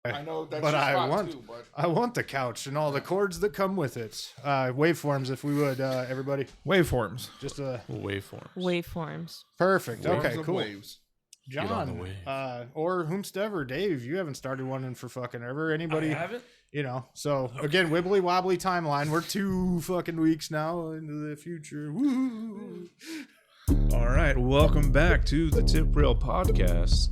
I know that's but your I spot want too, but I want the couch and all the cords that come with it. Waveforms, if we would, everybody. Waveforms. Just a Waveforms. perfect. waves Okay, of cool. waves. John, or whomstever, Dave, you haven't started one in for fucking ever. Anybody? I haven't. You know. So again, wibbly wobbly timeline. We're 2 fucking weeks now into the future. Woo! All right, welcome back to the Tip Rail Podcast.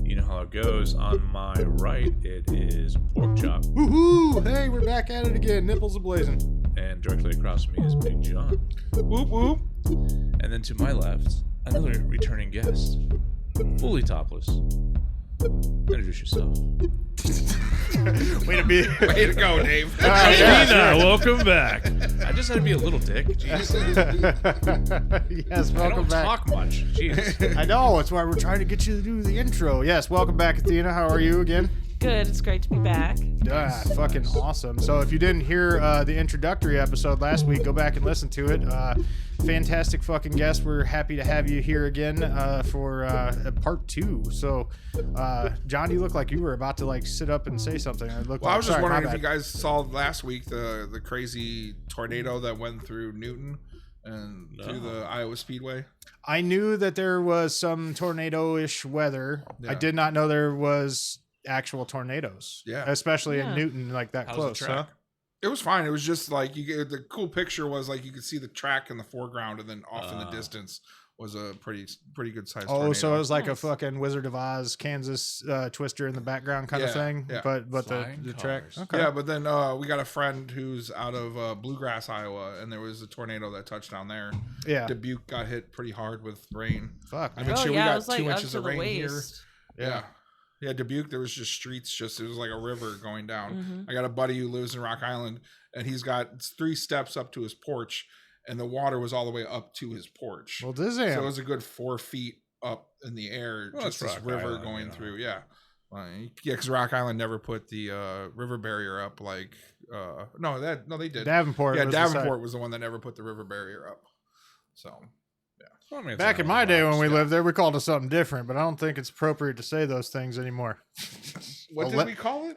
You know how it goes. On my right, it is Pork Chop. Woohoo! Hey, we're back at it again. Nipples ablazing. And directly across from me is Big John. Whoop whoop. And then to my left, another returning guest, fully topless. Introduce yourself. Way to go, Dave. Athena, welcome back. I just had to be a little dick. Jeez. Yes, I welcome don't back. talk much. Jeez. I know, that's why we're trying to get you to do the intro. Yes, welcome back, Athena. How are you again? Good. It's great to be back. Fucking awesome. So if you didn't hear the introductory episode last week, go back and listen to it. Fantastic fucking guest. We're happy to have you here again for part 2. So, John, you look like you were about to like sit up and say something. I was just wondering if you guys saw last week the crazy tornado that went through Newton and through the Iowa Speedway. I knew that there was some tornado-ish weather. Yeah. I did not know there was actual tornadoes. Yeah. Especially in Newton, like that How's close. the track? Huh? It was fine. It was just like the cool picture was like you could see the track in the foreground, and then off in the distance was a pretty good size. Oh, tornado. so it was like a fucking Wizard of Oz, Kansas twister in the background kind of thing. Yeah. But Flying the track. cars. Okay. Yeah, but then we got a friend who's out of Bluegrass, Iowa, and there was a tornado that touched down there. Yeah. Dubuque got hit pretty hard with rain. Fuck. I mean, Oh shit, we yeah, it got was like 2 up inches to of the rain here. waist. Yeah, Dubuque, there was just streets, it was like a river going down. Mm-hmm. I got a buddy who lives in Rock Island, and he's got 3 steps up to his porch, and the water was all the way up to his porch. Well, this So it was a good 4 feet up in the air, Well, just that's this Rock river Island, going you know. through. Yeah. Because Rock Island never put the river barrier up. Like, no, they did. Davenport. Yeah, was the Davenport was the one that never put the river barrier up. So, Well, I mean, it's Back in not my day when we much. lived there, we called it something different, but I don't think it's appropriate to say those things anymore. what did we call it?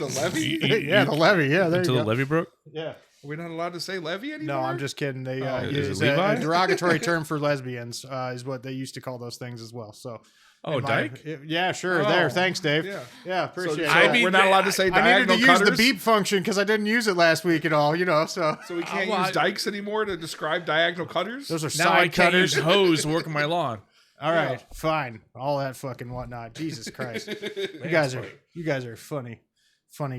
The levee? Yeah, the levee. Yeah, there Until you the go. levee broke? Yeah. We're not allowed to say levee anymore? No, I'm just kidding. They Is it's it a Levi? derogatory term for lesbians is what they used to call those things as well. So, Oh, dyke? Yeah, sure. Oh, There. Thanks, Dave. yeah. Yeah, appreciate it. I mean, we're not allowed to say I needed diagonal to use cutters? the beep function because I didn't use it last week at all, so. So we can't well, use dikes anymore to describe diagonal cutters? Those are Now I side can't use cutters. hose working my lawn. All right, fine. All that fucking whatnot. Jesus Christ. You guys are funny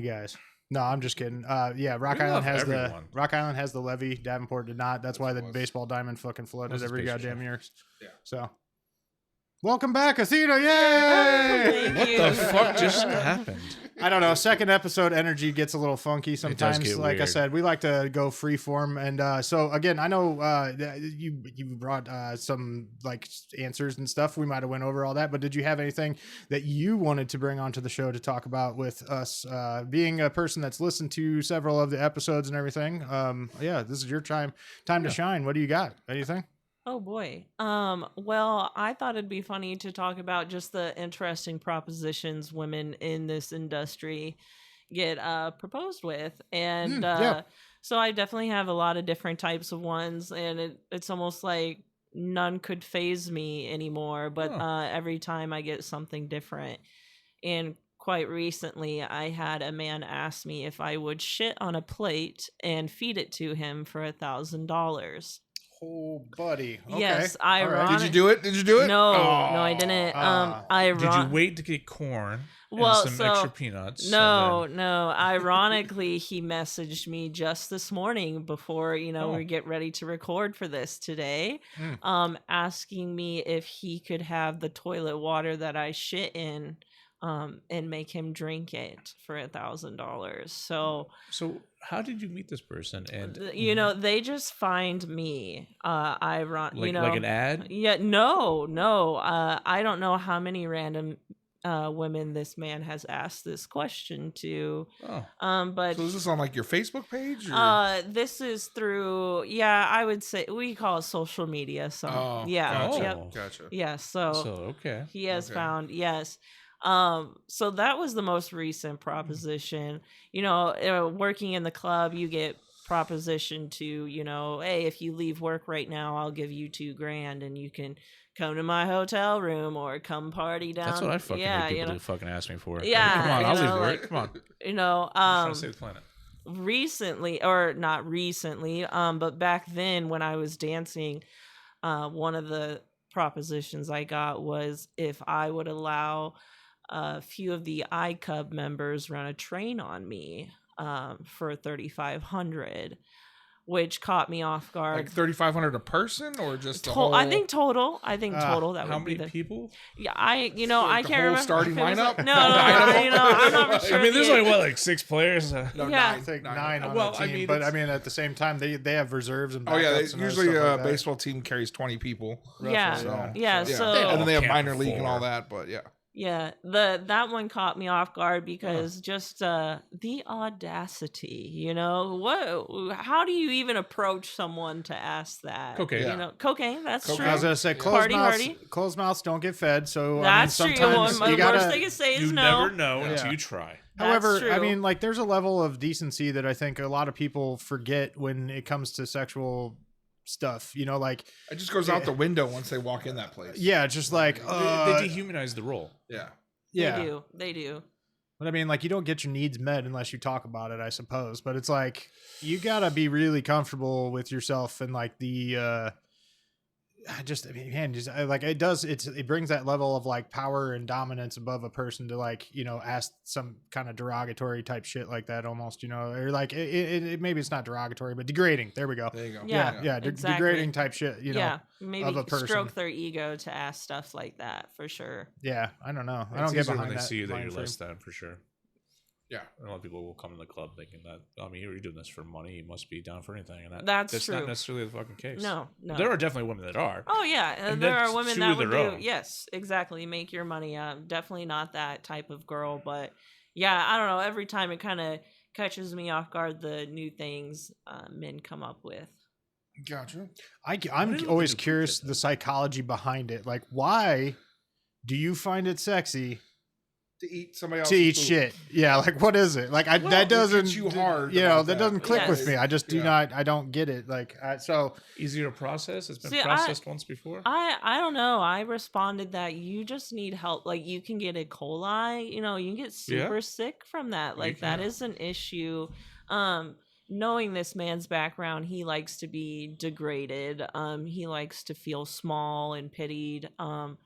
guys. No, I'm just kidding. Yeah, Rock We Island love has everyone. the levee. Davenport did not. That's why the baseball diamond fucking flooded What's every his picture? goddamn year. Yeah. So, welcome back, Athena. Yay! Thank What you. the fuck just happened? I don't know. Second episode energy gets a little funky sometimes. get Like I weird. said, we like to go free form. And so again, I know that you brought some like answers and stuff. We might have went over all that, but did you have anything that you wanted to bring onto the show to talk about with us? Being a person that's listened to several of the episodes and everything. Yeah, this is your time to shine. What do you got? Anything? Oh boy. Well, I thought it'd be funny to talk about just the interesting propositions women in this industry get proposed with. And so I definitely have a lot of different types of ones, and it's almost like none could phase me anymore, but every time I get something different. And quite recently, I had a man ask me if I would shit on a plate and feed it to him for $1,000. Oh, buddy. Okay. Yes, All right. ironic. Did you do it? No, no, I didn't. Did you wait to get corn Well, and some extra peanuts? No. Ironically, he messaged me just this morning before, we get ready to record for this today, asking me if he could have the toilet water that I shit in, and make him drink it for $1,000. So how did you meet this person? And they just find me. Like an ad? Yeah, no. I don't know how many random women this man has asked this question to. But so is this on like your Facebook page? Or? This is through, I would say we call it social media. So Gotcha. yeah, Gotcha. yeah. So okay. he has found, yes. So that was the most recent proposition. Working in the club, you get proposition to, hey, if you leave work right now, I'll give you $2,000 and you can come to my hotel room or come party down. That's what I fucking hate people to fucking ask me for. Yeah, Come on, I'll leave work. Come on. I'm trying to save the planet. Recently, or not recently, but back then when I was dancing, one of the propositions I got was if I would allow a few of the iCub members run a train on me for $3,500, which caught me off guard. Like $3,500 a person, or just the whole? I think total. That how would be many people? Yeah, I can't remember starting lineup. No, I'm not sure. I mean, there's only like 6 players. No, Yeah. I think 9 on Well, the team, I mean, but I mean at the same time they have reserves and backups. Oh yeah, and usually stuff a like that. baseball team carries 20 people. Yeah, So, yeah. So and then they have Camp minor league and before. all that, but yeah. yeah, that one caught me off guard because just the audacity, what? How do you even approach someone to ask that? Cocaine. Yeah. Cocaine. That's Cocaine. true. I was gonna say Party hardy. closed mouths don't get fed, so That's I mean, true. sometimes One you of the worst gotta. they can say is You no. never know Yeah. until you try. However, That's I true. mean, like, there's a level of decency that I think a lot of people forget when it comes to sexual stuff. Like It just goes out the window once they walk in that place. yeah, just like They dehumanize the role. Yeah. yeah. They do. But I mean, like, you don't get your needs met unless you talk about it, I suppose. But it's like you gotta be really comfortable with yourself and like the. It brings that level of like power and dominance above a person to like, ask some kind of derogatory type shit like that almost, or like maybe it's not derogatory, but degrading. There we go. There you go. Yeah. Exactly. Degrading type shit, Yeah, maybe of a person. stroke their ego to ask stuff like that for sure. Yeah, I don't know. I It's don't get easier behind when they that see you that mind you're frame. less than, for sure. Yeah. A lot of people will come in the club thinking that, you're doing this for money. You must be down for anything. And That's not true. necessarily the fucking case. No. There are definitely women that are. Oh yeah, And there are that's women to that would their do. own. Yes, exactly. Make your money. Definitely not that type of girl, but yeah, I don't know. Every time it kind of catches me off guard, the new things men come up with. Gotcha. I'm always curious the psychology behind it. Like, why do you find it sexy To eat somebody to else's eat food. shit? Yeah, like what is it? Like that it doesn't hits you hard You about that that. doesn't click with Yes. me. I just do Yeah. not. I don't get it. Like so. Easier to process. It's been See, processed once before. I don't know. I responded that you just need help. Like you can get E. coli. You can get super sick from that. Like that is an issue. Knowing this man's background, he likes to be degraded. He likes to feel small and pitied. Why?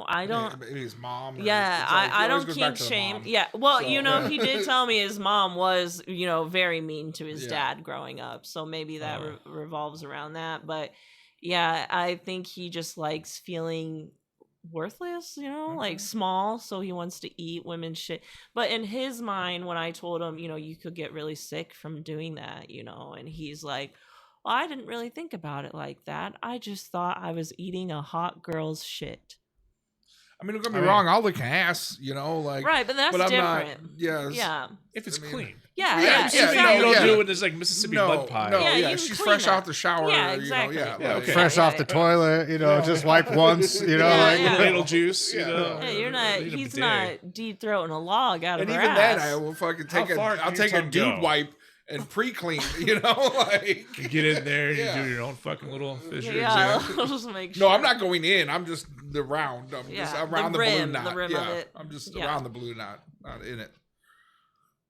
I don't. Maybe his mom. or Yeah, it's always- I it always don't goes back kink to the shame. mom. Yeah, well, So- he did tell me his mom was, very mean to his Yeah. dad growing up. So maybe that revolves around that. But yeah, I think he just likes feeling worthless, like small. So he wants to eat women's shit. But in his mind, when I told him, you could get really sick from doing that, and he's like, well, I didn't really think about it like that. I just thought I was eating a hot girl's shit. I mean, don't get me wrong. I'll lick ass, like. Right, but that's But I'm different. not. Yes. Yeah. If it's I mean, clean. Yeah, Yeah, yeah, yeah, exactly. You don't yeah. do it when there's like Mississippi mud pie. No, Yeah, you yeah. can She's clean fresh that. out the shower. Yeah, exactly. Yeah. Yeah, like- okay. Fresh Yeah, off the toilet, just wipe once, Yeah, like yeah. Ladle juice. Yeah, you're not. Need a He's bidet. not deep throating a log out of And her even ass. then, I will fucking How take far a. can I'll your take a tongue dude go? wipe and pre-clean. Like. You get in there, Yeah. you do your own fucking little fissure Yeah, exam. I'll just make sure. No, I'm not going in. I'm just the round. I'm Yeah, just the around the, rim, blue knot. the rim yeah, of it. I'm just Yeah. around the blue knot, not in it.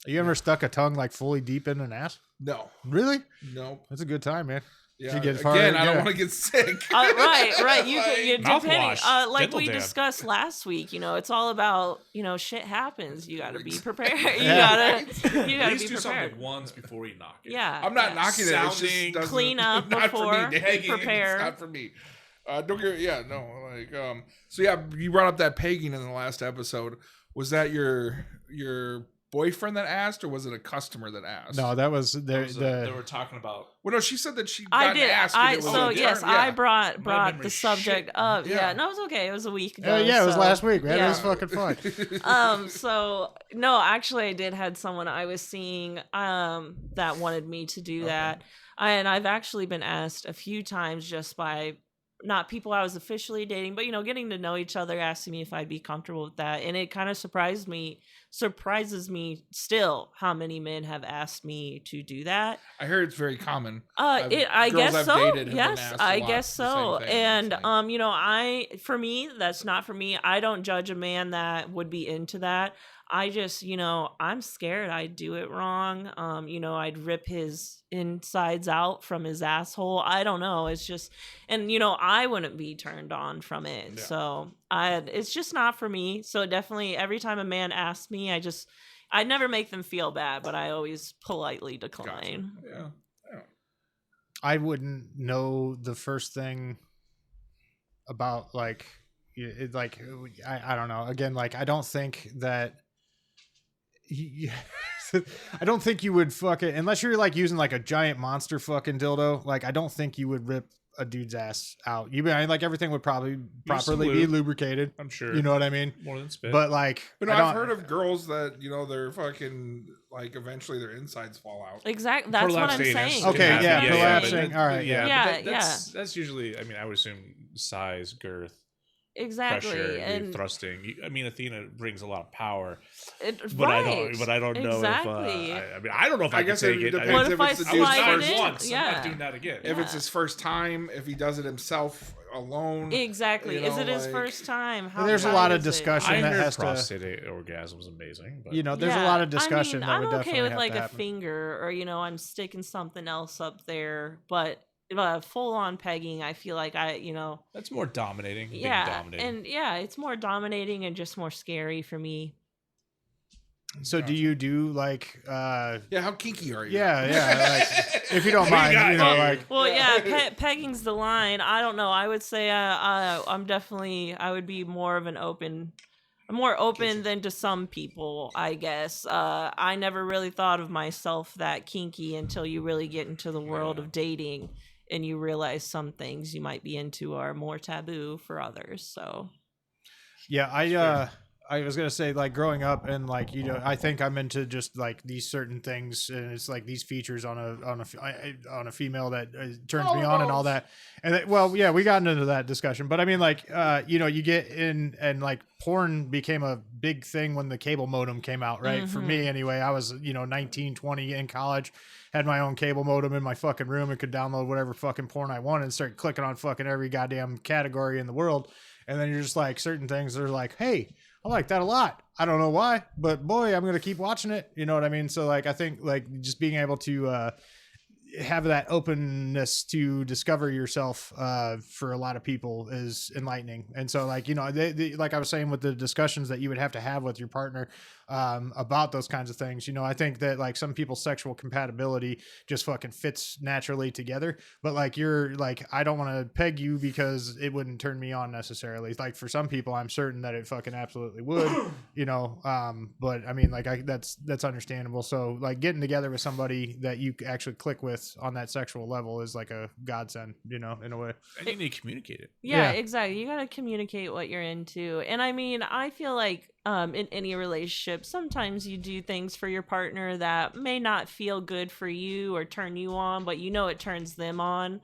You ever stuck a tongue like fully deep in an ass? No, Really? no. That's a good time, man. Yeah. you get far Again, to I don't get? want to get sick. Right. You Like, could, you Mouthwash, depending, like dental we dam. discussed last week. It's all about shit happens. You got to be prepared. You Yeah. gotta At be least do something prepared. once before you knock it. Yeah, I'm not yeah. knocking it. It's just Sounding, doesn't- clean up not for me. before, Pegging, prepare. It's not for me. Don't get. Yeah, no. Like, so yeah, you brought up that pegging in the last episode. Was that your boyfriend that asked, or was it a customer that asked? No, that was They the were talking about. Well, no, she said that she got I did. asked. and it was So a yes, turn- yeah. I brought memory the subject shit. up. Yeah. Yeah, no, it was okay. It was a week ago. yeah, it was so- last week, man. It was yeah. fucking fun. So no, actually I did had someone I was seeing that wanted me to do that. And I've actually been asked a few times just by not people I was officially dating, but getting to know each other, asking me if I'd be comfortable with that. And it kind of surprises me still how many men have asked me to do that. I heard it's very common. I girls guess I've so. dated have been Yes, asked a I lot guess the same so. thing. And It's like, for me, that's not for me. I don't judge a man that would be into that. I just, I'm scared I'd do it wrong. I'd rip his insides out from his asshole. I don't know. It's just, and I wouldn't be turned on from it. Yeah. So it's just not for me. So definitely every time a man asks me, I never make them feel bad, but I always politely decline. Gotcha. Yeah. I wouldn't know the first thing about like I don't know. Again, like I don't think that I don't think you would fuck it unless you're like using like a giant monster fucking dildo. Like I don't think you would rip a dude's ass out. Like everything would probably properly be lubricated. I'm sure. You know what I mean? More than spit. But like, I've heard of girls that they're fucking like eventually their insides fall out. Exactly. That's what I'm saying. Okay, yeah, prolapsing. All right, yeah. That's usually. I mean, I would assume size, girth. Exactly, Pressure, and thrusting. I mean, Athena brings a lot of power, but I don't know exactly. if. I don't know if I guess can it take it. depends what if if it's I the dude's slide first it in? once. Yeah. I'm not doing that again. If it's his first time, if he does it himself alone. Exactly. Is it his first time? How there's a bad lot of is discussion I that heard has to. prostate orgasm is amazing, but There's a lot of discussion. I'm that would okay with definitely like have to a happen. finger, or I'm sticking something else up there, but full on pegging, I feel like that's more dominating. Being yeah, dominating. and it's more dominating and just more scary for me. So do you do like how kinky are you? Like if you don't mind, like well, yeah, pegging's the line. I don't know. I would say I would be more of an open. I'm more open than to some people, I guess. I never really thought of myself that kinky until you really get into the world of dating and you realize some things you might be into are more taboo for others. So I was gonna say, like, growing up and like I think I'm into just like these certain things, and it's like these features on a female that turns me on and all that. And we got into that discussion, but I mean, like, you get in, and like porn became a big thing when the cable modem came out, right? For me anyway. I was 19, 20 in college, had my own cable modem in my fucking room and could download whatever fucking porn I wanted and start clicking on fucking every goddamn category in the world. And then you're just like, certain things are like, hey, I like that a lot. I don't know why, but boy, I'm going to keep watching it. You know what I mean? So like, I think like just being able to have that openness to discover yourself for a lot of people is enlightening. And so like, like I was saying with the discussions that you would have to have with your partner about those kinds of things, I think that like some people's sexual compatibility just fucking fits naturally together. But like, you're like, I don't want to peg you because it wouldn't turn me on necessarily. Like for some people, I'm certain that it fucking absolutely would, but I mean, like that's understandable. So like getting together with somebody that you actually click with on that sexual level is like a godsend, in a way. And you need to communicate it. Yeah, exactly. You got to communicate what you're into. And I mean, I feel like in any relationship, sometimes you do things for your partner that may not feel good for you or turn you on, but it turns them on.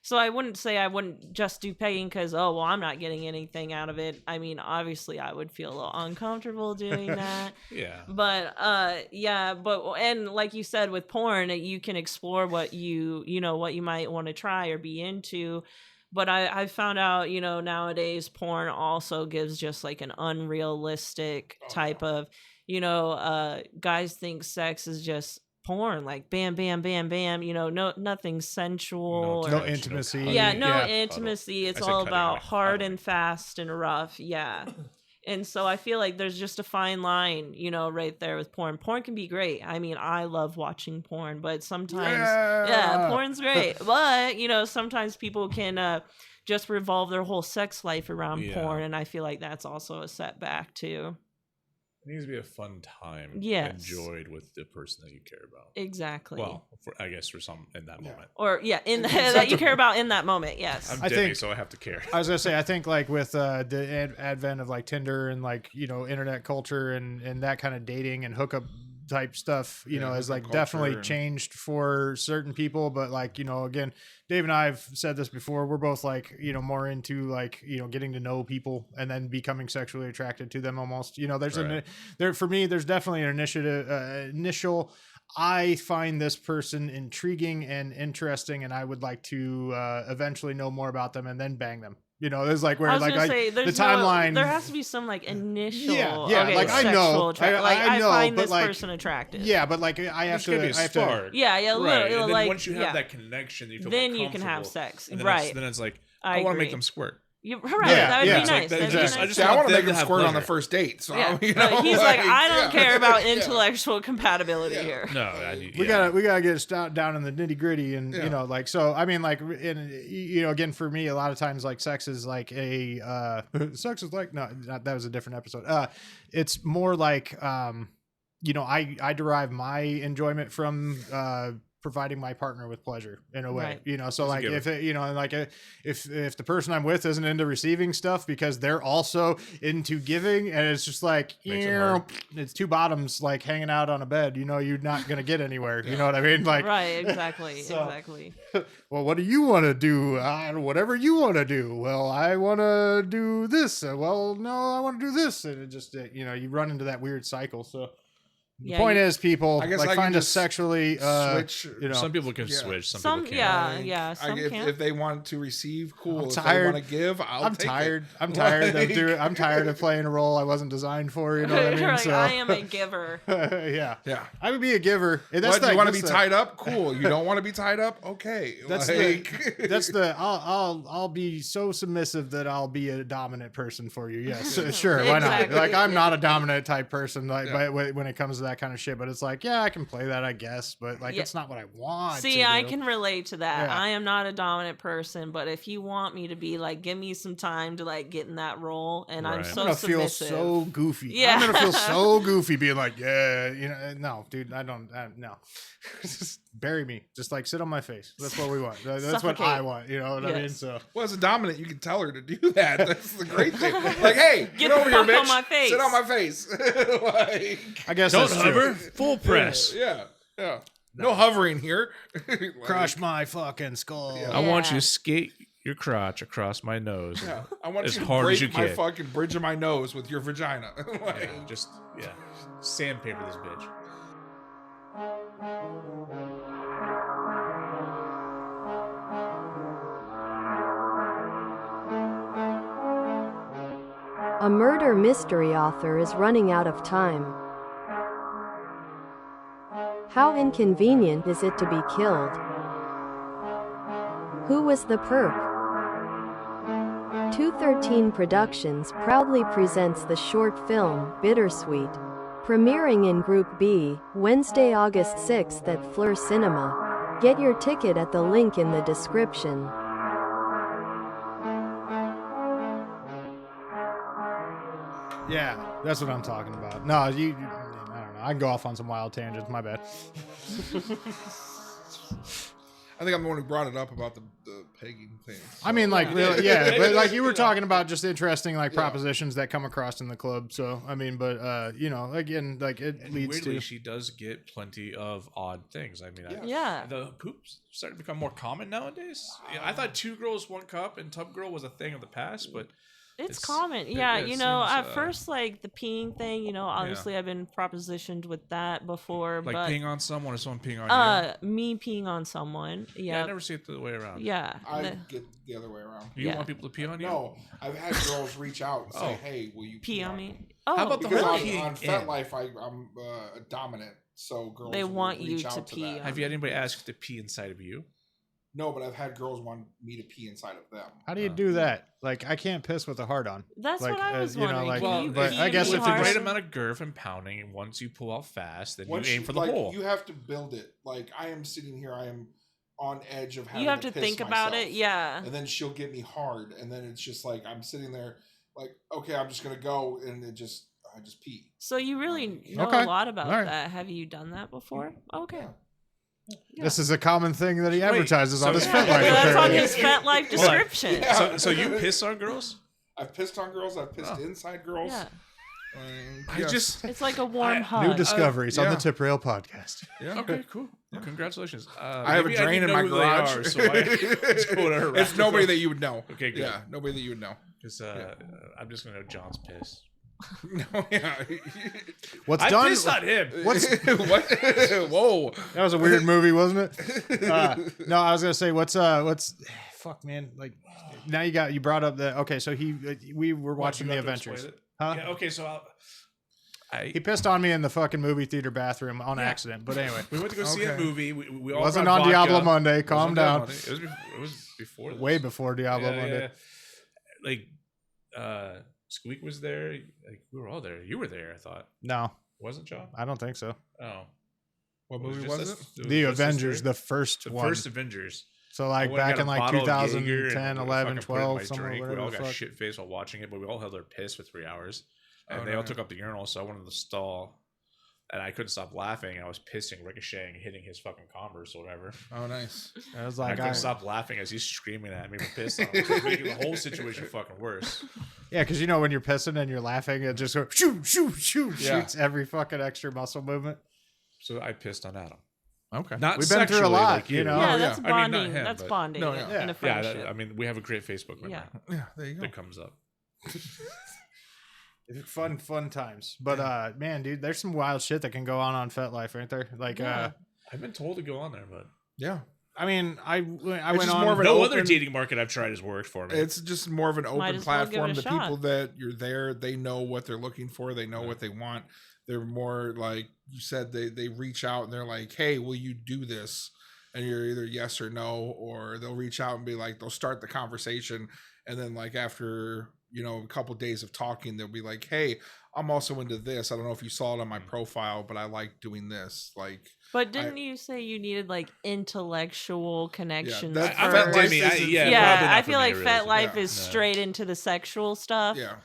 So I wouldn't say I wouldn't just do pegging because, I'm not getting anything out of it. I mean, obviously I would feel a little uncomfortable doing that. Yeah. But, and like you said, with porn, you can explore what what you might want to try or be into. But I found out, nowadays porn also gives just like an unrealistic type of, guys think sex is just porn, like bam, bam, bam, bam, nothing sensual. No intimacy. No intimacy. It's all about hard and fast and rough. Yeah. And so I feel like there's just a fine line, right there with porn. Porn can be great. I mean, I love watching porn, but sometimes, porn's great. But, sometimes people can just revolve their whole sex life around porn. And I feel like that's also a setback too. It needs to be a fun time. Yes. Enjoyed with the person that you care about. Exactly. Well, I guess for some in that moment. Or in that you care about in that moment. Yes. I'm Debbie, so I have to care. I was gonna say, I think like with the advent of like Tinder and like internet culture and that kind of dating and hookup type stuff, you know, has like culture definitely and- changed for certain people. But like, you know, again, Dave and I have said this before. We're both like, you know, more into like, you know, getting to know people and then becoming sexually attracted to them almost. You know, there's for me, there's definitely an initial. I find this person intriguing and interesting, and I would like to eventually know more about them and then bang them. You know, there's like where I was like gonna I, say, the there's timeline. there has to be some like initial. Yeah, okay, like I know, sexual attract- like I I know, find but this like, person attractive. Yeah, but like I have There's gonna to. be a I have to. spark. Yeah, Right. literally, And then like once you have that connection, you feel then more you can have comfortable. sex. And then Right. Then it's like, I I want to agree. make them squirt. Right, Yeah, that would yeah. be It's nice. like, That'd be just- nice. I just See, I want want to them make to him have squirt on the pleasure. first date. So Yeah. you know, He's like, I don't yeah. care about Yeah. intellectual compatibility here. No, I need, We gotta get down in the nitty gritty, and Yeah. you know, like so. I mean, like, you know, again, for me, a lot of times, like, sex is like a sex is like that was a different episode. It's more like you know, I derive my enjoyment from providing my partner with pleasure in a way, Right. you know. So As a like giver. if it, you know, like if the person I'm with isn't into receiving stuff because they're also into giving, and it's just like, Makes you it know, hard. it's two bottoms like hanging out on a bed, you know, you're not gonna get anywhere. You know what I mean? Like, Right, exactly, So- exactly. well, what do you want to do? Whatever you want to do. Well, I want to do this. Well, no, I want to do this, and it just you know, you run into that weird cycle. So the Yeah, point you- is, people I guess like I can find us just sexually switch. you know. Some people can Yeah. switch. Some people yeah, can't. yeah. Some if, can. if they want to receive, cool. I'm if tired. they want to give, I'm take tired. It. I'm tired Like- of doing. I'm tired of playing a role I wasn't designed for. You know what I mean? You're like, So I am a giver. yeah, Yeah. I would be a giver. And that's What, you want to that's be the- tied up? Cool. You don't want to be tied up? Okay. That's like, that's the I'll be so submissive that I'll be a dominant person for you. Yes, sure, why not? Exactly. Like I'm not a dominant type person like Yeah. when it comes to that kind of shit. But it's like, yeah, I can play that, I guess, but like Yeah. it's not what I want. See, to I do. can relate to that. Yeah. I am not a dominant person, but if you want me to be like, give me some time to like get in that role, and I'm Right. so I'm gonna submissive. feel so goofy. Yeah. I'm gonna feel so goofy being like, yeah, you know, no, dude, no. Just bury me. Just like sit on my face. That's what we want. That's what I Suffocate. want. You know what I mean? Yes. So well, as a dominant, you can tell her to do that. That's the great thing. Like, hey, Get get over the here, fuck bitch. on my face. Sit on my face. Like, I guess Don't that's hover. true. Full press. Yeah. Yeah. No hovering here. Like, Crush my fucking skull. Yeah. I want you Yeah. to skate your crotch across my nose. Yeah. I want As you to hard break as you my can. fucking bridge of my nose with your vagina. Like, Yeah, just sandpaper this bitch. A murder mystery author is running out of time. How inconvenient is it to be killed? Who was the perp? 213 Productions proudly presents the short film, Bittersweet, premiering in Group B, Wednesday, August 6th at Fleur Cinema. Get your ticket at the link in the description. Yeah, that's what I'm talking about. No, I don't know. I can go off on some wild tangents. My bad. I think I'm the one who brought it up about the pegging thing. I mean, like, really, yeah, but like you were talking about just interesting like Yeah. propositions that come across in the club. So I mean, but you know, again, like it And leads weirdly, to. she does get plenty of odd things. I mean, Yeah. the poops starting to become more common nowadays. Yeah, I thought 2 girls, 1 cup and tub girl was a thing of the past, but It's It's- common. it- Yeah, it you know, seems, at first, like the peeing thing, you know, obviously I've been propositioned with that before, like but peeing on someone or someone peeing on you. me peeing on someone. Yeah, I Yeah. never see it the way around. Yeah. I the- get the other way around. You Yeah. want people to pee on you? No, I've had girls reach out and say, Oh. "Hey, will you pee on me. Oh, How about the Because whole on, peeing on in? FetLife, I'm a dominant, so girls They will want you reach to out pee that. on Have you had anybody ask to pee inside of you? No, but I've had girls want me to pee inside of them. How do you do that? Like, I can't piss with a heart on. That's like, what I was you know, wondering. like- Can Well, you but pee I guess me if with the it's- right hard? amount of girth and pounding, and once you pull out fast, then Once you aim for the like, hole. You have to build it. Like I am sitting here, I am on edge of having You have to piss think about it. myself. Yeah. And then she'll get me hard, and then it's just like I'm sitting there, like, okay, I'm just gonna go, and I just pee. So you really know Okay. a lot about All right. that. Have you done that before? Okay. Yeah. Yeah. This is a common thing that he Wait, advertises on so- his Yeah, FetLife. That's on apparently. his FetLife description. Yeah. So you piss on girls? I've pissed on girls. I've pissed Oh. inside girls. Yeah. It's like a warm hug. New discoveries on yeah. the Tip Rail podcast. Yeah. Okay, cool. Well, congratulations. I have a drain in my garage. So I just go to it's nobody that you would know. Okay, good. Yeah, nobody that you would know. Because I'm just gonna know John's pissed. No, yeah. What's I done? pissed on him. What? Whoa. That was a weird movie, wasn't it? No, I was gonna say what's fuck, man. Like now you brought up the okay. So we were watching the Avengers, huh? Yeah, okay, so He pissed on me in the fucking movie theater bathroom on accident. But anyway, we went to go see a movie. We all wasn't brought on vodka. Diablo Monday. Calm down. It was before this. Way before Diablo Monday. Yeah. Like Squeak was there. Like we were all there. You were there, I thought. No, Wasn't John? I don't think so. Oh. What movie was it? The Avengers, the first The one. first Avengers. So like back in like 2010, 11, 12, somewhere. We Whatever all the got fuck. shit faced while watching it, but we all held our piss for 3 hours. And Oh, they all no. took up the urinal, so I went to the stall. And I couldn't stop laughing. I was pissing, ricocheting, hitting his fucking Converse or whatever. Oh, nice. I was I like, couldn't stop laughing as he's screaming at me with piss on him. It was making the whole situation fucking worse. yeah, because you know when you're pissing and you're laughing, it just goes shoot, shoot, shoot, Yeah. shoots every fucking extra muscle movement. So I pissed on Adam. Okay. Not We've been through a sexually lot, like you know? Yeah, Oh, that's yeah. I mean, not bonding. him, That's but- bonding No, in yeah. a Yeah, friendship. I mean, we have a great Facebook memory Yeah, there you go. that comes up. Fun times. But man, dude, there's some wild shit that can go on FetLife, ain't there? Like, Yeah. I've been told to go on there, but Yeah. I mean, I went just on more of an no open- other dating market I've tried has worked for me. It's just more of an open as well give it platform. a The shot. people that you're there, they know what they're looking for. They know what they want. They're more like you said, they reach out and they're like, hey, will you do this? And you're either yes or no, or they'll reach out and be like, they'll start the conversation. And then like after, a couple days of talking, they'll be like, hey, I'm also into this. I don't know if you saw it on my profile, but I like doing this. Like, But didn't you say you needed like intellectual connections? that's- I FetLife felt Demi, isn't- yeah, probably not I for feel me, like really. FetLife Yeah. is straight into the sexual stuff. yeah.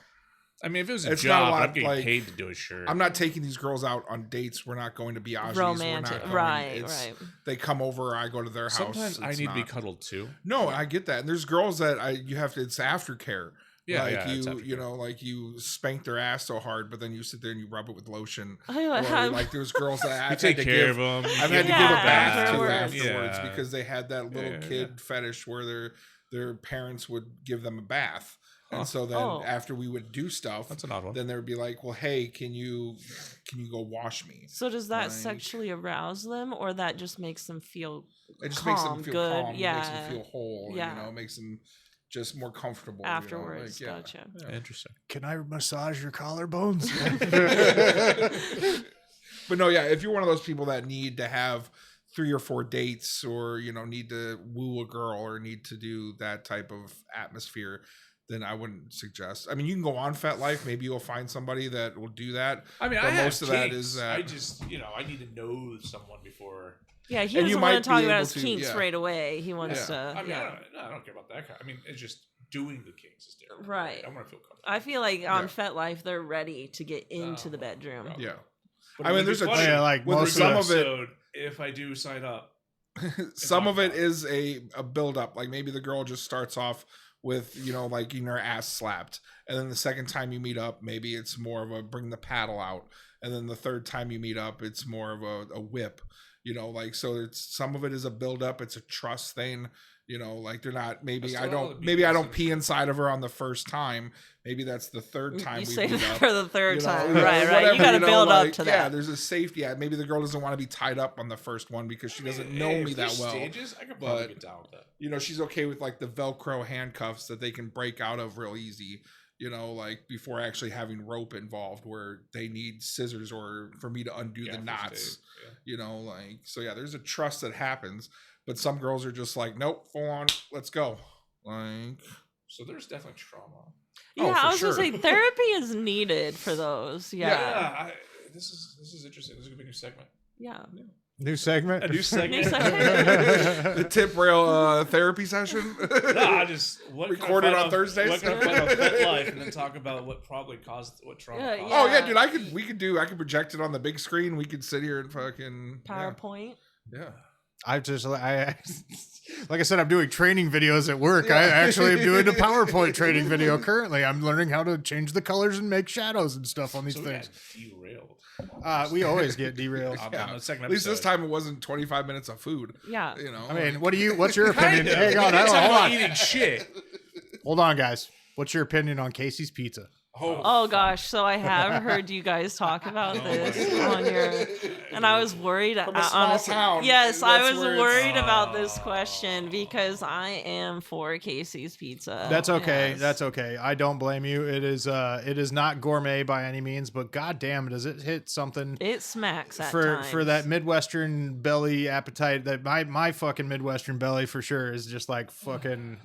I mean, if it was a It's not a job, lot, I'm getting like- paid to do it, sure. I'm not taking these girls out on dates. We're not going to Biaggi's. Romantic, We're not going, right? it's- Right. They come over, I go to their house. Sometimes I It's need to be not- cuddled too. No, I get that. And there's girls that it's aftercare. Yeah, like yeah, it's aftercare. like you spank their ass so hard, but then you sit there and you rub it with lotion. I- Or I'm- like there's girls that You I've take had to care give, of them. I've had to give a Yeah, bath to afterwards. afterwards Yeah. because they had that little Yeah. kid fetish where their parents would give them a bath. Huh. And so then Oh. after we would do stuff, That's an odd one. then they would be like, well, hey, can you go wash me? So does that Like- sexually arouse them, or that just makes them feel It just calm, makes them feel good? calm. It makes Yeah. them feel whole. Yeah. It makes them just more comfortable afterwards? You know? Gotcha. Interesting. can I massage your collarbones? But no, yeah, if you're one of those people that need to have 3 or 4 dates or, need to woo a girl or need to do that type of atmosphere, then I wouldn't suggest. I mean, you can go on FetLife. Maybe you'll find somebody that will do that. I mean, But I have most of that kinks. is that- I just, I need to know someone before. Yeah, he And you doesn't might want to talk be about able his to- kinks yeah. right away. He wants Yeah. to. I mean, yeah. I don't care about that kind. I mean, it's just doing the kinks is different. Right. I want to feel comfortable. I feel like on Yeah. FetLife they're ready to get into the bedroom. bro. Yeah. But I it mean, would be there's a funny Yeah, like with most some of of it. episode if I do sign up. Some of it is a build up. Like maybe the girl just starts off with, like getting her ass slapped. And then the second time you meet up, maybe it's more of a bring the paddle out. And then the third time you meet up, it's more of a whip, so it's some of it is a build up. It's a trust thing, like they're not, maybe I don't pee inside of her on the first time. Maybe that's the third time You we save meet it up. for the third time, Yeah, right? whatever, You got to build up like, to Yeah, that. there's a safety. Maybe the girl doesn't want to be tied up on the first one because she doesn't know me that well. Stages, I could probably but- get down with that. She's okay with like the Velcro handcuffs that they can break out of real easy, like before actually having rope involved where they need scissors or for me to undo the Gaffer knots, tape, so yeah, there's a trust that happens, but some girls are just like, nope, full on, let's go. Like, So there's definitely trauma. Oh, Yeah, for I was sure. gonna say therapy is needed for those. Yeah. This is interesting. This is gonna be a new segment. Yeah. New segment. A new segment. the tip rail therapy session. Recorded on Thursdays? What can I find on FetLife, and then talk about what probably caused what trauma. Yeah, caused. Oh yeah, Yeah. dude, I could project it on the big screen. We could sit here and fucking PowerPoint. Yeah. Like I said, I'm doing training videos at work. I actually am doing a PowerPoint training video currently. I'm learning how to change the colors and make shadows and stuff on these things. Derailed. We always get derailed. On the second At least this episode. time it wasn't 25 minutes of food. Yeah. You know. I mean, what's your opinion? Kinda. Hang on, It's hold about on. eating shit. Hold on, guys. What's your opinion on Casey's Pizza? Oh gosh, so I have heard you guys talk about this on your, and I was worried. From a small Honestly, town, yes, I that's was where it's- worried about this question because I am for Casey's Pizza. That's okay. Yes. That's okay. I don't blame you. It is not gourmet by any means, but goddamn, does it hit something It smacks at for times. that Midwestern belly appetite? That my fucking Midwestern belly for sure is just like fucking.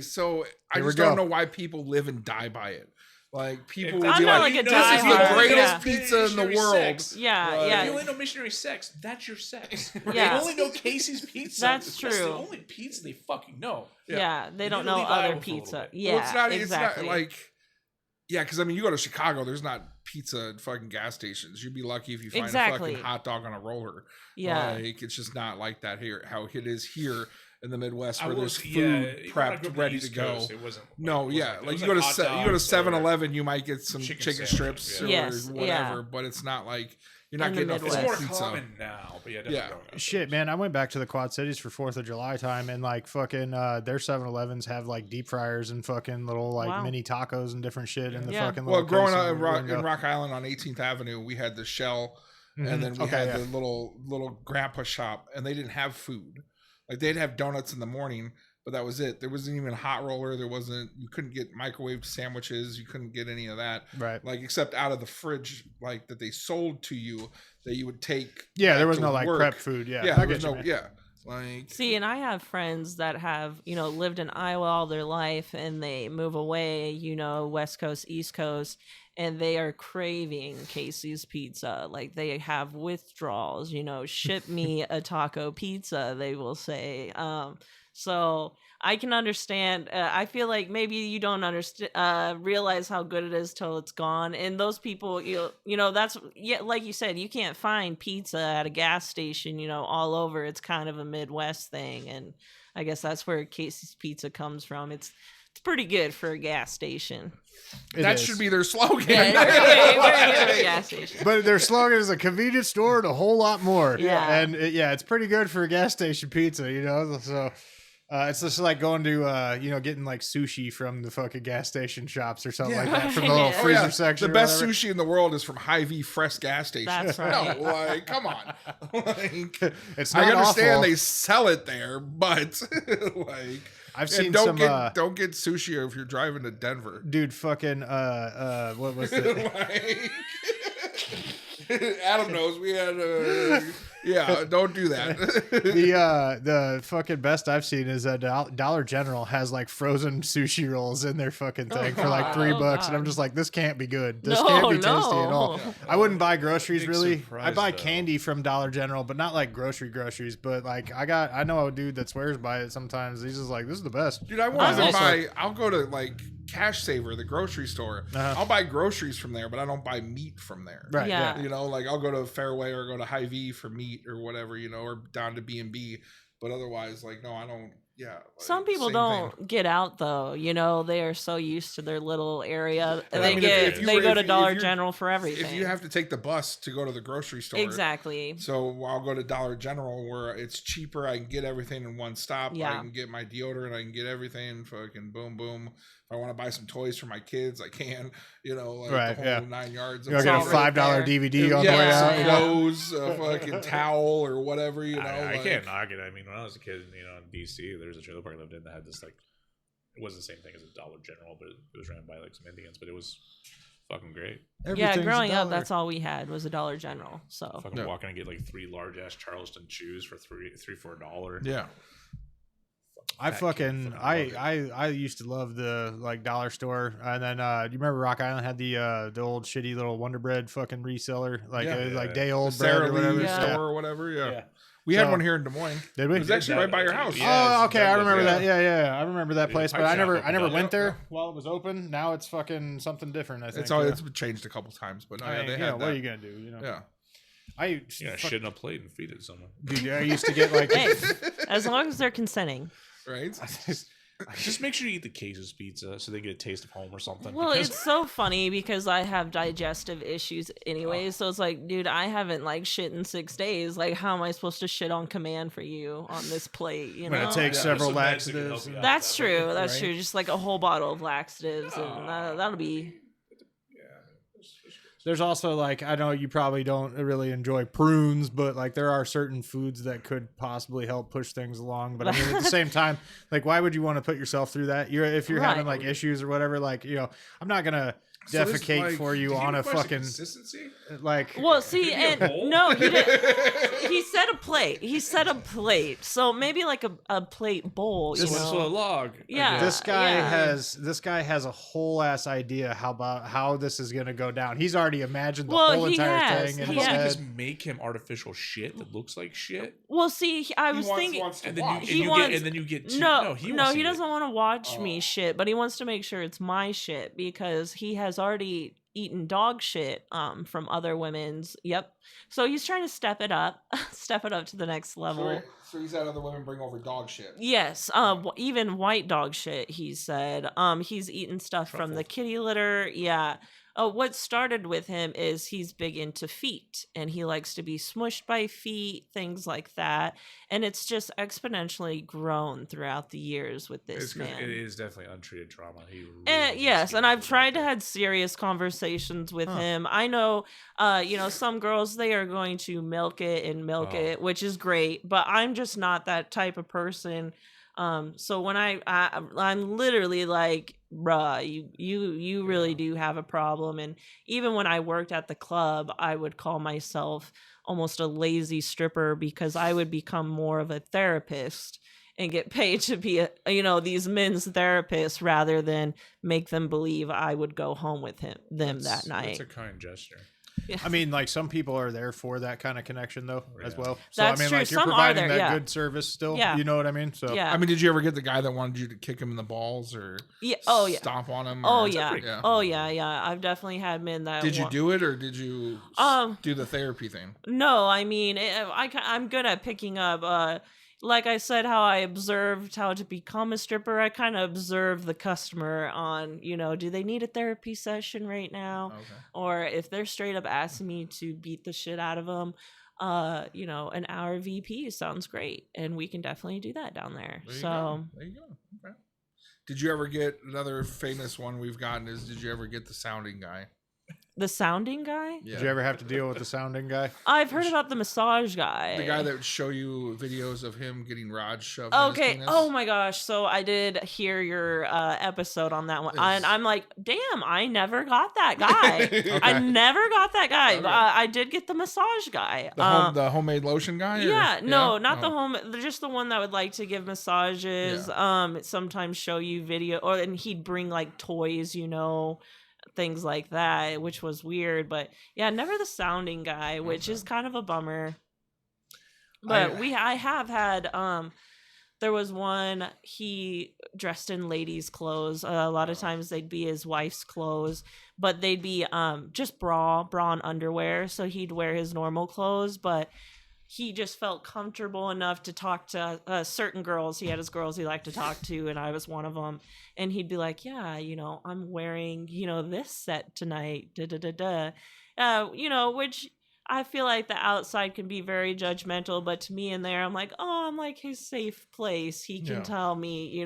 So I Here we just don't go. know why people live and die by it. Like people would I'm be not like, like a "This is the diehard, greatest yeah. pizza in the Missionary world." sex. Yeah, Right. yeah. If you only know missionary sex, that's your sex. Yeah. You only know Casey's Pizza. That's the true. only pizza they fucking know. Yeah, they You don't gotta know leave other Iowa for a little pizza. bit. Yeah, Well, exactly. It's not like, yeah, because I mean, you go to Chicago, there's not pizza at fucking gas stations. You'd be lucky if you find Exactly. a fucking hot dog on a roller. Yeah. Like, it's just not like that here. How it is here in the Midwest, I where will there's say, food yeah, when I grew up prepped, on the ready East to go. Coast, it wasn't. No, it yeah, wasn't- like it you go to was like hot you go to dogs 7-Eleven, you might get some chicken chicken sandwiches, strips yeah. or Yes, whatever, yeah. but it's not like you're not In the getting a It's Midwest. full more pizza. common now, but yeah, definitely Yeah. growing up. Shit, man, I went back to the Quad Cities for 4th of July time, and like fucking their 7-Elevens have like deep fryers and fucking little like Wow. mini tacos and different shit in the Yeah. fucking Well, little growing case up and in Rock Island on 18th Avenue, we had the Shell, and then we had the little grandpa shop, and they didn't have food. Like they'd have donuts in the morning, but that was it. There wasn't even a hot roller. You couldn't get microwaved sandwiches. You couldn't get any of that. Right. Like except out of the fridge, like that they sold to you that you would take. Yeah, there back was to no like work. prep food. Yeah, Yeah, I there get was you, no. man. Yeah, like See, and I have friends that have, lived in Iowa all their life and they move away, West Coast, East Coast, and they are craving Casey's Pizza. Like they have withdrawals, ship me a taco pizza, they will say. So I can understand. I feel like maybe you don't realize how good it is till it's gone. And those people, that's like you said, you can't find pizza at a gas station, all over. It's kind of a Midwest thing, and I guess that's where Casey's Pizza comes from. It's pretty good for a gas station. that should be their slogan. Yeah, very good for a gas station. But their slogan is a convenience store and a whole lot more. Yeah. And it's pretty good for a gas station pizza, So it's just like going to, getting like sushi from the fucking gas station shops or something like that from the little Yeah. freezer Oh, yeah. section. The or best whatever. sushi in the world is from Hy-Vee Fresh gas station. That's right. No, like, come on. Like, It's I not understand awful. they sell it there, but like, I've yeah, seen don't some, don't get sushi if you're driving to Denver. dude, fucking, what was it? Like, Adam knows we had yeah, don't do that. The fucking best I've seen is that Dollar General has like frozen sushi rolls in their fucking thing for like $3, and I'm just like, this can't be good. This can't be tasty at all. I wouldn't buy groceries Big really. surprise, I buy though. candy from Dollar General, but not like groceries. But like I know a dude that swears by it sometimes. He's just like, this is the best. Dude, I won't even Also- buy. I'll go to like Cash Saver, the grocery store. Uh-huh. I'll buy groceries from there, but I don't buy meat from there. Right. Yeah. Yeah. You know, like I'll go to Fairway or go to Hy-Vee for meat or whatever, or down to B&B. But otherwise, like, no, I don't. Yeah. Like, Some people same don't thing. get out though. They are so used to their little area. But I They mean, if you they were- go if to you- Dollar if you're- General for everything. If you have to take the bus to go to the grocery store. exactly. So I'll go to Dollar General where it's cheaper. I can get everything in one stop. Yeah. I can get my deodorant. I can get everything. Fucking boom, boom. If I want to buy some toys for my kids, I can. Like Right, the yeah. whole 9 yards. You'll get a all right $5 there. DVD on the way yeah, out. some Yeah. clothes, a fucking towel or whatever. I like, can't knock it. I mean, when I was a kid, in DC, there was a trailer park I lived in that had this like, it wasn't the same thing as a Dollar General, but it was ran by like some Indians, but it was fucking great. Yeah, Everything's a growing up, dollar. that's all we had was a Dollar General. So Fucking Yeah. walk in and get like 3 large ass Charleston chews for $3 Yeah. I Fat kid fucking fucking I, loved it. I used to love the like dollar store, and then do you remember Rock Island had the old shitty little Wonder Bread fucking reseller, like Yeah. like day old bread Sarah or whatever. Lee Yeah. store or whatever. Yeah. Yeah. We had So- one here in Des Moines. Did we? It was actually right by your house. Yeah. Oh, okay, I remember yeah. that. Yeah, I remember that Yeah, place, the but pipe I shop never opened up. went there Yeah. while it was open. Now it's fucking something different. I think It's all it's changed a couple times, but no, I yeah, mean, they you know, had what that. are you gonna do? Yeah. Shit in a plate and feed it to someone. Dude, I used to get like Hey, as long as they're consenting. Right? Just make sure you eat the Case's pizza so they get a taste of home or something. Well, it's so funny because I have digestive issues anyway. So it's like, dude, I haven't like shit in 6 days. Like, how am I supposed to shit on command for you on this plate? You I'm gonna know, take several Some meds that can laxatives. help you out. that's true. That's Right? true. Just like a whole bottle of laxatives, and that'll be. There's also like, I know you probably don't really enjoy prunes, but like there are certain foods that could possibly help push things along. But I mean, at the same time, like, why would you want to put yourself through that? If you're having like issues or whatever, like, I'm not gonna defecate for you on a fucking consistency. like. Well, see, and no, he didn't. He said a plate. He said a plate. So maybe like a plate bowl. You So know? a log. Yeah. This guy yeah. has a whole ass idea how this is gonna go down. He's already imagined the Well, whole he entire has. thing in How his about we head. just make him artificial shit that looks like shit? Well, see, I was thinking. And then you get No, he he doesn't want to watch me shit, but he wants to make sure it's my shit because he has already eaten dog shit from other women's. Yep. So he's trying to step it up to the next level. So he's had other women bring over dog shit. Yes, even white dog shit, he said. He's eaten stuff from the kitty litter. Yeah. What started with him is he's big into feet and he likes to be smushed by feet, things like that. And it's just exponentially grown throughout the years with this man. It is definitely untreated trauma. He Yes, and I've tried to have serious conversations with him. I know, some girls, they are going to milk it, which is great, but I'm just not that type of person. So when I'm literally like, bruh, you really do have a problem. And even when I worked at the club, I would call myself almost a lazy stripper because I would become more of a therapist and get paid to be these men's therapists rather than make them believe I would go home with them that night. That's a kind gesture. Yeah. I mean, like some people are there for that kind of connection though, as well. So That's I mean, true. like you're Some are providing there, that yeah. good service still. Yeah. You know what I mean? So Yeah. I mean, did you ever get the guy that wanted you to kick him in the balls or stomp on him? Oh or, yeah. Oh yeah. I've definitely had men that. Did you do it or did you do the therapy thing? No, I mean, I'm good at picking up. Like I said, how I observed how to become a stripper. I kind of observe the customer on, do they need a therapy session right now? Okay. Or if they're straight up asking me to beat the shit out of them, an hour VP sounds great. And we can definitely do that down there. There you go. Okay. Did you ever get another famous one we've gotten did you ever get the sounding guy? The sounding guy? Yeah. did you ever have to deal with the sounding guy? I've heard about the massage guy. The guy that would show you videos of him getting rods shoved in his Okay. penis? Oh my gosh. So I did hear your episode on that one, and I'm like, damn, I never got that guy. Okay. I never got that guy. Okay. But I did get the massage guy. The homemade lotion guy? Yeah, or? no, not Oh. the home. Just the one that would like to give massages. Sometimes show you video, and he'd bring like toys, things like that, which was weird. But yeah, never the sounding guy, which is kind of a bummer. But I have had there was one, he dressed in ladies' clothes. A lot of times they'd be his wife's clothes, but they'd be just bra and underwear. So he'd wear his normal clothes, but he just felt comfortable enough to talk to certain girls. He had his girls he liked to talk to, and I was one of them. And he'd be like, yeah, I'm wearing, this set tonight, which I feel like the outside can be very judgmental, but to me in there, I'm like, oh, I'm like his safe place. He can tell me,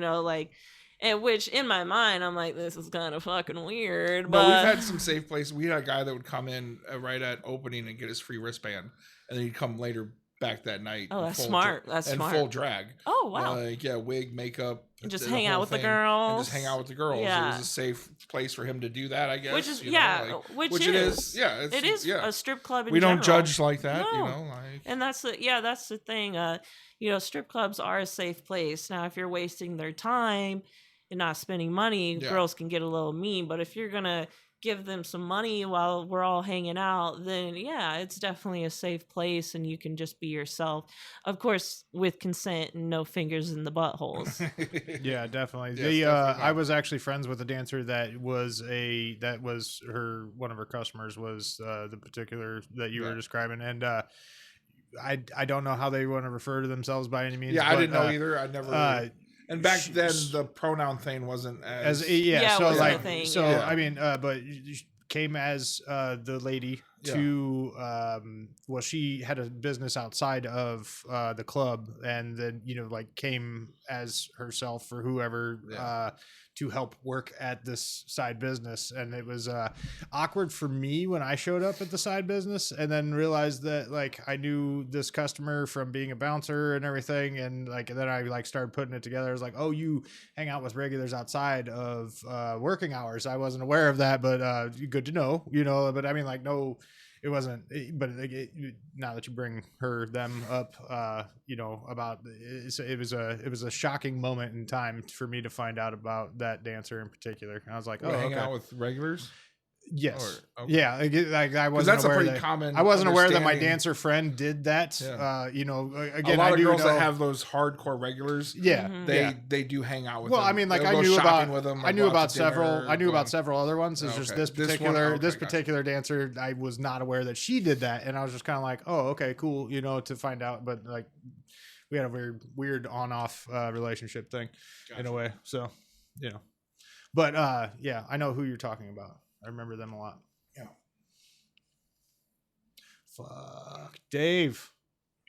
and which in my mind, I'm like, this is kind of fucking weird. But No, we've had some safe places. We had a guy that would come in right at opening and get his free wristband, and then he'd come later back that night. Oh, that's smart. That's smart. Full drag. Oh, wow. Wig, makeup. And just the hang out whole with the thing, girls. And just hang out with the girls. Yeah. It was a safe place for him to do that, I guess. Which is, which it is. Yeah. It is a strip club in We don't general. judge like that, No. And that's the thing. Strip clubs are a safe place. Now, if you're wasting their time and not spending money, girls can get a little mean. But if you're gonna give them some money while we're all hanging out, then yeah, it's definitely a safe place and you can just be yourself. Of course, with consent and no fingers in the buttholes. Yeah, definitely. Yes, The definitely I not. was actually friends with a dancer that was her one of her customers was the particular that you were describing, and I don't know how they want to refer to themselves by any means. Yeah, I but, didn't know either. I never. And back she- then, the pronoun thing wasn't as. yeah, Yeah, it so wasn't a like thing, so yeah. I mean, but came as the lady to well, she had a business outside of the club, and then like came as herself or whoever to help work at this side business. And it was awkward for me when I showed up at the side business and then realized that like I knew this customer from being a bouncer and everything, and like then I like started putting it together. I was like, oh, you hang out with regulars outside of working hours. I wasn't aware of that, but good to know, but I mean, like, no, it wasn't, but now that you bring them up, about it was a shocking moment in time for me to find out about that dancer in particular. And I was like, oh, hang okay. out with regulars. Yes. Or- okay. Yeah. Like I wasn't that's a aware pretty that common I wasn't aware that my understanding. dancer friend did that. Yeah. Again, a lot I of do girls know, that have those hardcore regulars. yeah, Mhm. They do hang out with. well, them. I mean, like They'll I go knew shopping about with them. I or knew go out about to dinner several or I knew go about out- several other ones. It's just Okay. this This one- particular okay, this gotcha. particular dancer, I was not aware that she did that, and I was just kind of like, oh, okay, cool, to find out. But like we had a weird on off relationship thing in a way, so But yeah, I know who you're talking about. I remember them a lot. Yeah. Fuck, Dave.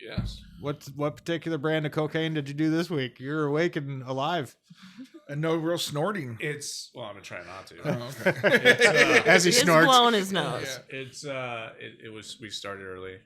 Yes. What particular brand of cocaine did you do this week? You're awake and alive. And no real snorting. It's I'm gonna try not to. Oh, okay. As he He's snorts. blowing his nose. Yeah. It's it was we started early.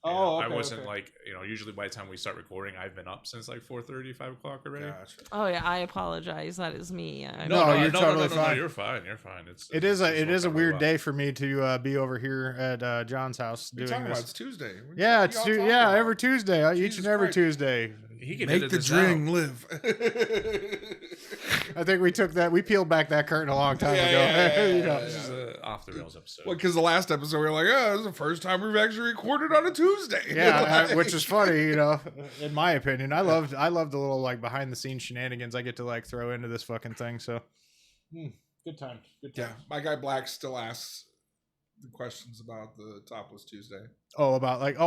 Oh, I okay, wasn't okay. like usually by the time we start recording, I've been up since like 4:30, 5 o'clock already. Gotcha. Oh yeah, I apologize. That is me. No, you're totally No, fine. you're fine. You're fine. It is a worked out weird well. day for me to be over here at John's house What are you doing talking about? this. It's Tuesday. What Yeah, are it's y'all talking yeah about? every Tuesday, each Jesus and every Christ. Tuesday. He can Make edit the this dream out. live. I think we peeled back that curtain a long time Yeah, ago. yeah, You yeah, know. This is an off the rails episode. Well, because the last episode we were like, oh, this is the first time we've actually recorded on a Tuesday. Yeah, which is funny, in my opinion. I loved the little like behind the scenes shenanigans I get to like throw into this fucking thing. So good time. Good time. Yeah, my guy Black still asks the questions about the Topless Tuesday. Oh,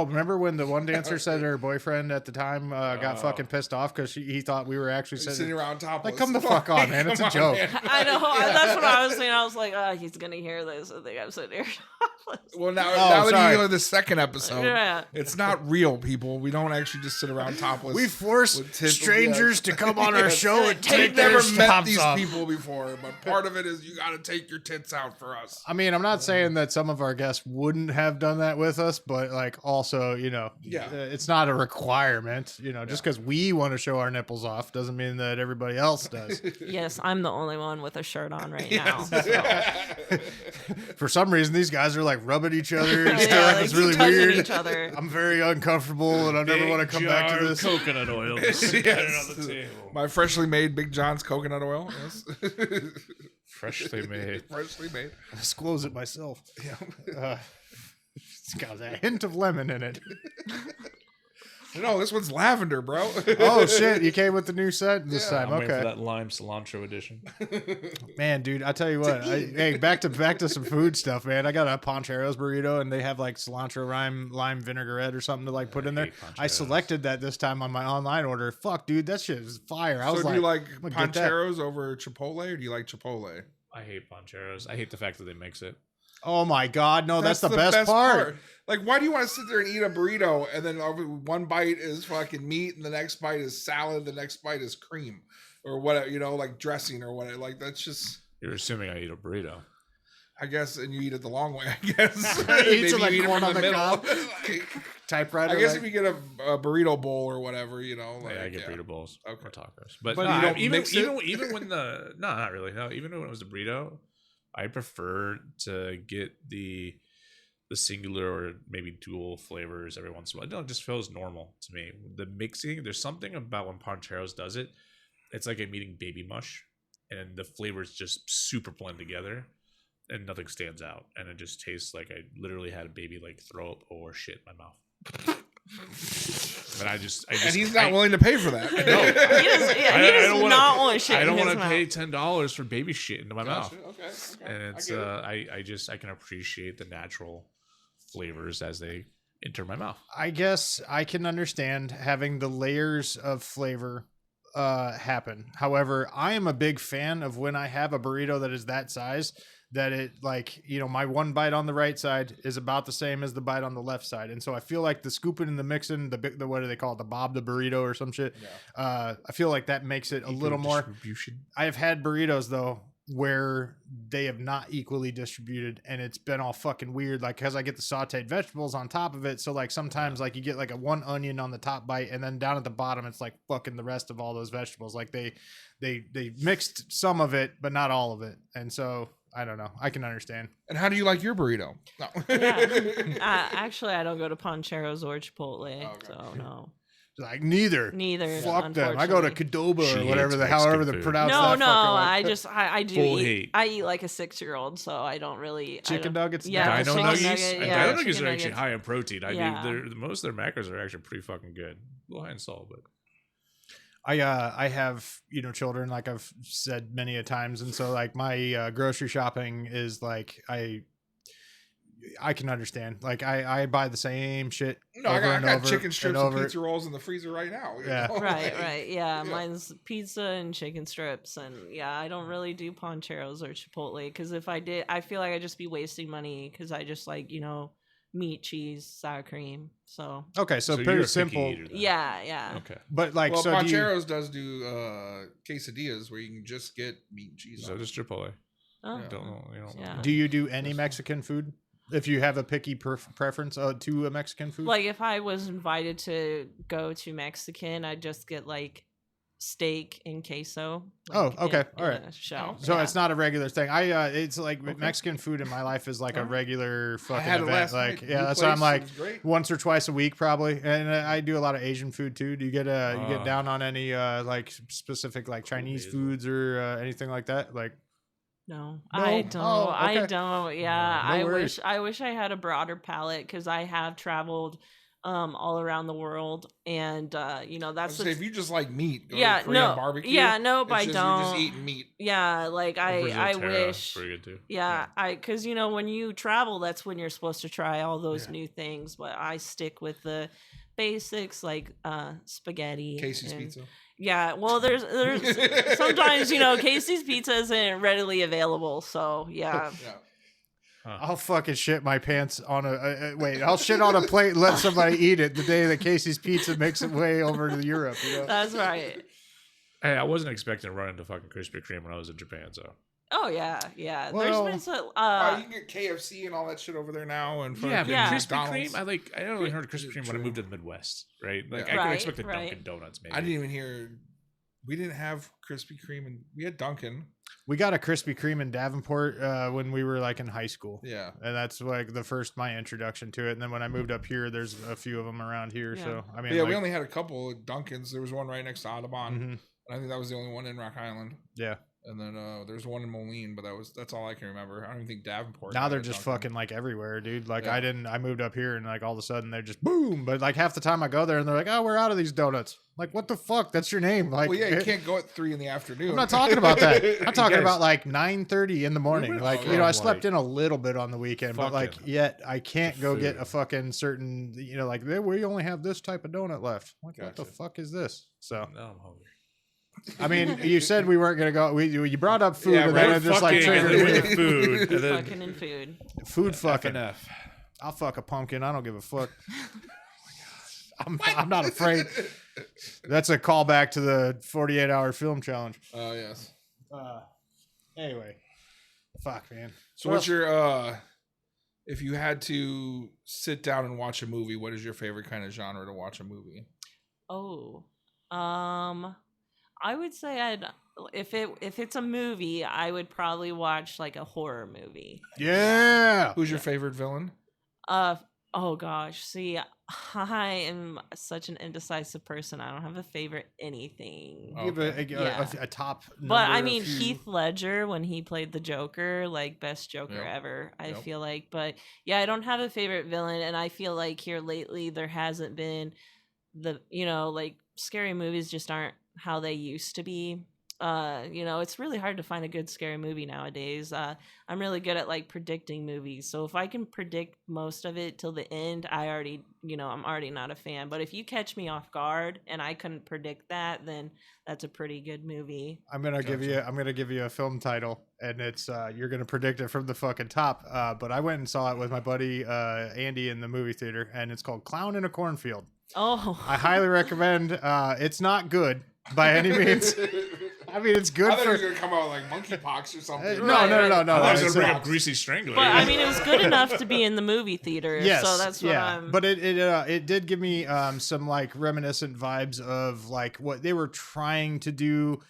remember when the one dancer said her boyfriend at the time got fucking pissed off because he thought we were actually Sitting around topless. like, come the fuck on, man. It's a Come on, joke. man. I know. That's what I was saying. I was like, he's gonna hear this. I think I'm sitting here topless. Well, now sorry. that you go to the second episode, Yeah. it's not real, people. We don't actually just sit around topless. We force with tits- strangers to come on our Yes. show and We've take never their met tops these off. people before, but part of it is you got to take your tits out for us. I mean, I'm not saying that some of our guests wouldn't have done that with us, but like also, Yeah. it's not a requirement. Just because we want to show our nipples off doesn't mean that everybody else does. Yes, I'm the only one with a shirt on right now. Yes. For some reason, these guys are like rubbing each other and Yeah, stuff. like It's really touching weird. each other. I'm very uncomfortable, and I never want to come back to this. Coconut oil. Just put it Yes. on the table. My freshly made Big John's coconut oil. Yes. Freshly made. I Freshly made. disclose it myself. Yeah. It's got a hint of lemon in it. No, this one's lavender, bro. Oh shit! You came with the new set this Yeah, time. I'm waiting for Okay, that lime cilantro edition. man, dude. I tell you what. Hey, back to some food stuff, man. I got a Poncheros burrito, and they have like cilantro lime vinaigrette or something to like put in there. hate I Poncheros. selected that this time on my online order. Fuck, dude, that shit is fire. I was So do like, you like I'm gonna get that. Poncheros over Chipotle, or do you like Chipotle? I hate Poncheros. I hate the fact that they mix it. oh my god, no, that's the best part. Like, why do you want to sit there and eat a burrito and then one bite is fucking meat and the next bite is salad, the next bite is cream or whatever, like dressing or whatever. Like, that's just, You're assuming I eat a burrito. I guess, and you eat it the long way, I guess. He eats it Maybe like you eat corn from on the cob. Like, Typewriter. I guess like- if you get a burrito bowl or whatever, like, I get burrito bowls Okay. or tacos. But But no, you don't even mix it? even when the no, not really. No, even when it was a burrito, I prefer to get the singular or maybe dual flavors every once in a while. No, it just feels normal to me. The mixing, there's something about when Poncheros does it. It's like I'm eating baby mush, and the flavors just super blend together. and nothing stands out, and it just tastes like I literally had a baby like throw up or shit in my mouth. And I just and he's not willing to pay for that. No, He does not want shit. I don't want to pay $10 for baby shit into my mouth. Okay. And it's I can appreciate the natural flavors as they enter my mouth. I guess I can understand having the layers of flavor happen. However, I am a big fan of when I have a burrito that is that size, that it like, you know, my one bite on the right side is about the same as the bite on the left side. And so I feel like the scooping and the mixing, the what do they call it? The Bob the burrito or some shit. Yeah. I feel like that makes it a little more. I have had burritos though where they have not equally distributed, and it's been all fucking weird, like because I get the sauteed vegetables on top of it, so like sometimes like you get like a one onion on the top bite, and then down at the bottom it's like fucking the rest of all those vegetables. Like they mixed some of it but not all of it, and so I don't know, I can understand. And how do you like your burrito? No. Actually, I don't go to Pancheros or Chipotle, so no. Like neither. Fuck them. I go to Qdoba or whatever however they pronounce that. No, I just I do eat. I eat like a 6-year-old, so I don't really chicken nuggets. Yeah, Dino nuggets. Dino nuggets are actually nuggets. high in protein. Most of their macros are actually pretty fucking good. A little high in salt, but I have, you know, children, like I've said many a times, and so like my grocery shopping is like I can understand. Like I buy the same shit. No, I got chicken strips and pizza rolls in the freezer right now. Yeah. Right. Yeah, mine's pizza and chicken strips, and I don't really do Pancheros or Chipotle, because if I did, I feel like I'd just be wasting money, because I just like, you know, meat, cheese, sour cream. So okay, so pretty simple. Yeah. Okay, but like, well, so Pancheros does do quesadillas where you can just get meat and cheese. So does Chipotle. Oh. Don't know. Yeah. Do you do any Mexican food? If you have a picky preference to a Mexican food? Like if I was invited to go to Mexican, I'd just get like steak and queso. Like, okay. All right. Shell. So it's not a regular thing. It's like Mexican food in my life is like a regular fucking event. Like, that's why I'm like once or twice a week probably. And I do a lot of Asian food too. Do you get you get down on any like specific like Chinese foods or anything like that? Like, No, I don't. Okay. I don't. Yeah, no I wish I had a broader palette, because I have traveled all around the world, and you know, that's if you just like meat, go yeah, to Korean barbecue. Yeah, nope, I don't. You're just eating meat. Yeah, like I wish. Pretty good too. Yeah, because you know, when you travel, that's when you're supposed to try all those new things. But I stick with the basics, like spaghetti, Casey's pizza. Yeah, well, there's sometimes, you know, Casey's pizza isn't readily available, so yeah. I'll fucking shit my pants on I'll shit on a plate and let somebody eat it the day that Casey's pizza makes its way over to Europe. You know? That's right. Hey, I wasn't expecting to run into fucking Krispy Kreme when I was in Japan, so. Oh yeah. Well, there's been some. You can get KFC and all that shit over there now, and Krispy Kreme. I only heard of Krispy Kreme when I moved to the Midwest, right? Like I could expect a Dunkin' Donuts. Maybe I didn't even hear. We didn't have Krispy Kreme, and we had Dunkin'. We got a Krispy Kreme in Davenport when we were like in high school. Yeah, and that's like my introduction to it. And then when I moved up here, there's a few of them around here. Yeah. So I mean, we only had a couple of Dunkins. There was one right next to Audubon. Mm-hmm. And I think that was the only one in Rock Island. Yeah. And then there's one in Moline, but that's all I can remember. I don't even think Davenport. Now they're just fucking like everywhere, dude. Like I moved up here and like all of a sudden they're just boom. But like half the time I go there and they're like, oh, we're out of these donuts. Like, what the fuck? That's your name. Like, well, you can't go at 3 PM. I'm not talking about that. I'm talking about like 9:30 in the morning. Like, you know, I slept in a little bit on the weekend, but like, yet I can't go get a fucking certain, you know, like we only have this type of donut left. Like, what the fuck is this? So now I'm hungry. I mean, you said we weren't gonna go. You brought up food, and then it just like triggered food. Fucking and food. Food fucking. I'll fuck a pumpkin. I don't give a fuck. I'm not afraid. That's a callback to the 48-hour film challenge. Oh yes. Anyway, fuck, man. So what's your if you had to sit down and watch a movie, what is your favorite kind of genre to watch a movie? Oh, I would say if it's a movie, I would probably watch like a horror movie. Yeah. Who's your favorite villain? Oh gosh, see, I am such an indecisive person. I don't have a favorite anything. Do you have Yeah. a top But I number? mean, Heath Ledger when he played the Joker, like best Joker Yep. ever, I Yep. feel like. But yeah, I don't have a favorite villain, and I feel like here lately there hasn't been like scary movies just aren't how they used to be. It's really hard to find a good scary movie nowadays. I'm really good at like predicting movies. So if I can predict most of it till the end, I'm already not a fan. But if you catch me off guard and I couldn't predict that, then that's a pretty good movie. I'm gonna give you a film title, and it's you're gonna predict it from the fucking top. But I went and saw it with my buddy Andy in the movie theater, and it's called Clown in a Cornfield. Oh, I highly recommend. It's not good by any means. I mean, it's good I thought for. it was gonna come out like monkeypox or something. No. I was it's gonna bring not. up Greasy Strangler. but I mean, it was good enough to be in the movie theater. Yes, So that's what yeah. I'm. But it did give me some like reminiscent vibes of like what they were trying to do,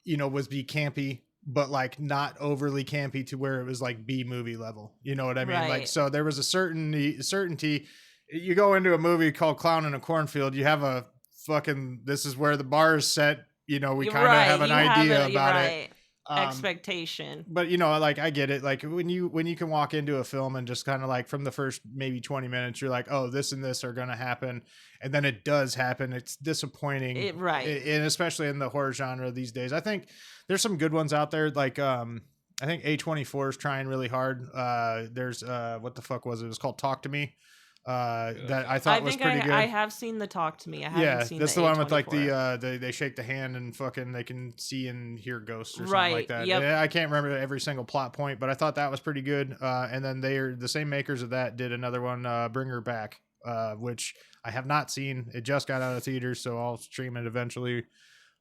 was be campy, but like not overly campy to where it was like B movie level. You know what I mean? Like, Right. so there was a certainty. You go into a movie called Clown in a Cornfield, you have a fucking, this is where the bar is set. We kind of have an idea about it. Expectation. But like I get it. Like when you can walk into a film and just kind of like from the first maybe 20 minutes, you're like, oh, this and this are gonna happen, and then it does happen. It's disappointing, and especially in the horror genre these days. I think there's some good ones out there. Like I think A24 is trying really hard. There's what the fuck was it? It was called Talk to Me. That I thought was pretty good. I have seen the Talk to Me. I haven't seen that's the the one with like A24. they shake the hand and fucking they can see and hear ghosts or something Right, like that. yep. Yeah, I can't remember every single plot point, but I thought that was pretty good. And then the same makers of that did another one, Bring Her Back, which I have not seen. It just got out of theaters, so I'll stream it eventually.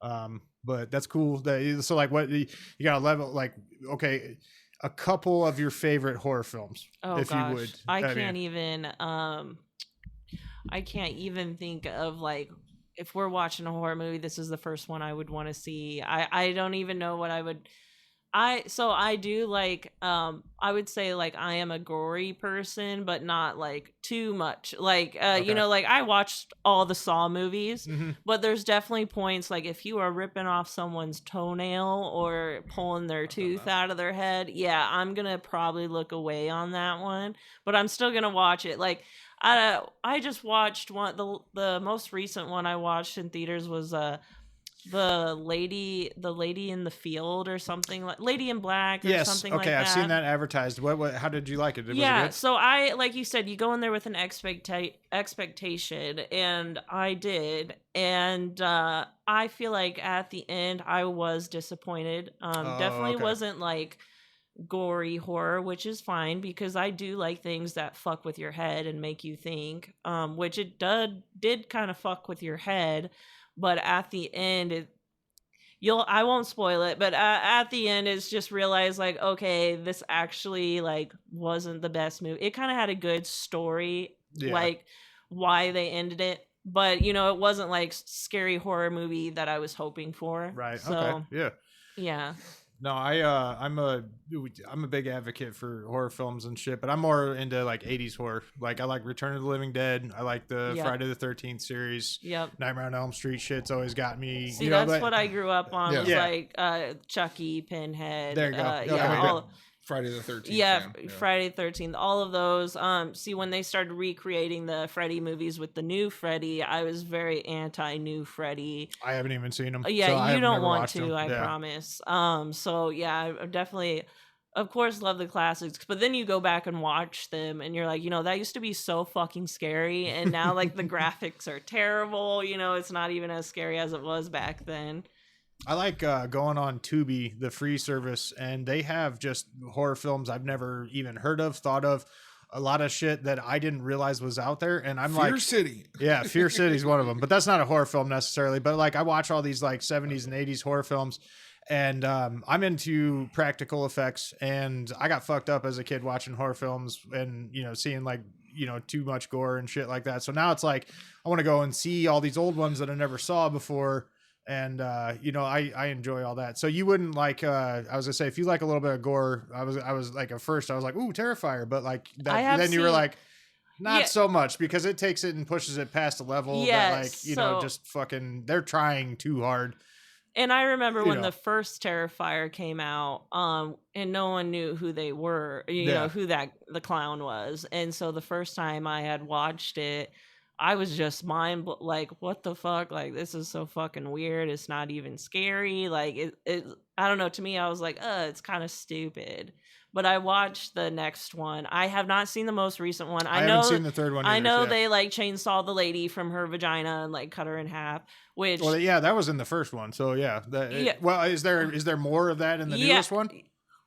But that's cool. So like, what you got a level like? Okay. A couple of your favorite horror films, if you would. I can't even think of like, if we're watching a horror movie, this is the first one I would want to see. I don't even know what I would. I do like, I would say like I am a gory person, but not like too much. Like, like I watched all the Saw movies, but there's definitely points like if you are ripping off someone's toenail or pulling their tooth out of their head, yeah, I'm gonna probably look away on that one, but I'm still gonna watch it. Like, I just watched the most recent one I watched in theaters was the lady in the field or something, like Lady in Black or something like that. Okay, I've seen that advertised. What how did you like it? Was it good? So I, like you said, you go in there with an expectation, and I did, and I feel like at the end I was disappointed. Definitely wasn't like gory horror, which is fine because I do like things that fuck with your head and make you think, which it did kind of fuck with your head. But at the end, I won't spoil it, but at the end, it's just realized like, okay, this actually like wasn't the best movie. It kind of had a good story, like why they ended it, but it wasn't like scary horror movie that I was hoping for. Right. So, okay. Yeah. Yeah. No, I'm a big advocate for horror films and shit, but I'm more into like 80s horror. Like I like Return of the Living Dead. I like the Friday the 13th series. Yep. Nightmare on Elm Street shit's always got me. See, that's what I grew up on. Was like Chucky, Pinhead. There you go. All, Friday the 13th. Yeah, Friday the 13th. All of those. See, when they started recreating the Freddy movies with the new Freddy, I was very anti-new Freddy. I haven't even seen them. Yeah, so you don't want to, I promise. So yeah, I definitely, of course, love the classics. But then you go back and watch them, and you're like, that used to be so fucking scary, and now like the graphics are terrible. It's not even as scary as it was back then. I like going on Tubi, the free service, and they have just horror films I've never even heard of, thought of, a lot of shit that I didn't realize was out there. And I'm Fear City. Yeah, Fear City is one of them, but that's not a horror film necessarily. But like I watch all these like 70s and 80s horror films, and I'm into practical effects, and I got fucked up as a kid watching horror films and, seeing like, too much gore and shit like that. So now it's like, I want to go and see all these old ones that I never saw before. And, I enjoy all that. So you wouldn't like, I was gonna say, if you like a little bit of gore, I was like, at first I was like, ooh, Terrifier. But like that, then you were like, Not so much, because it takes it and pushes it past a level that, like, you know, just fucking, they're trying too hard. And I remember when the first Terrifier came out, and no one knew who they were, you know, who the clown was. And so the first time I had watched it, I was just like, what the fuck? Like, this is so fucking weird. It's not even scary. Like, it I don't know. To me, I was like, it's kind of stupid. But I watched the next one. I have not seen the most recent one. I haven't seen the third one either, I know they like chainsaw the lady from her vagina and like cut her in half. Which, well, yeah, that was in the first one. So well, is there more of that in the newest one?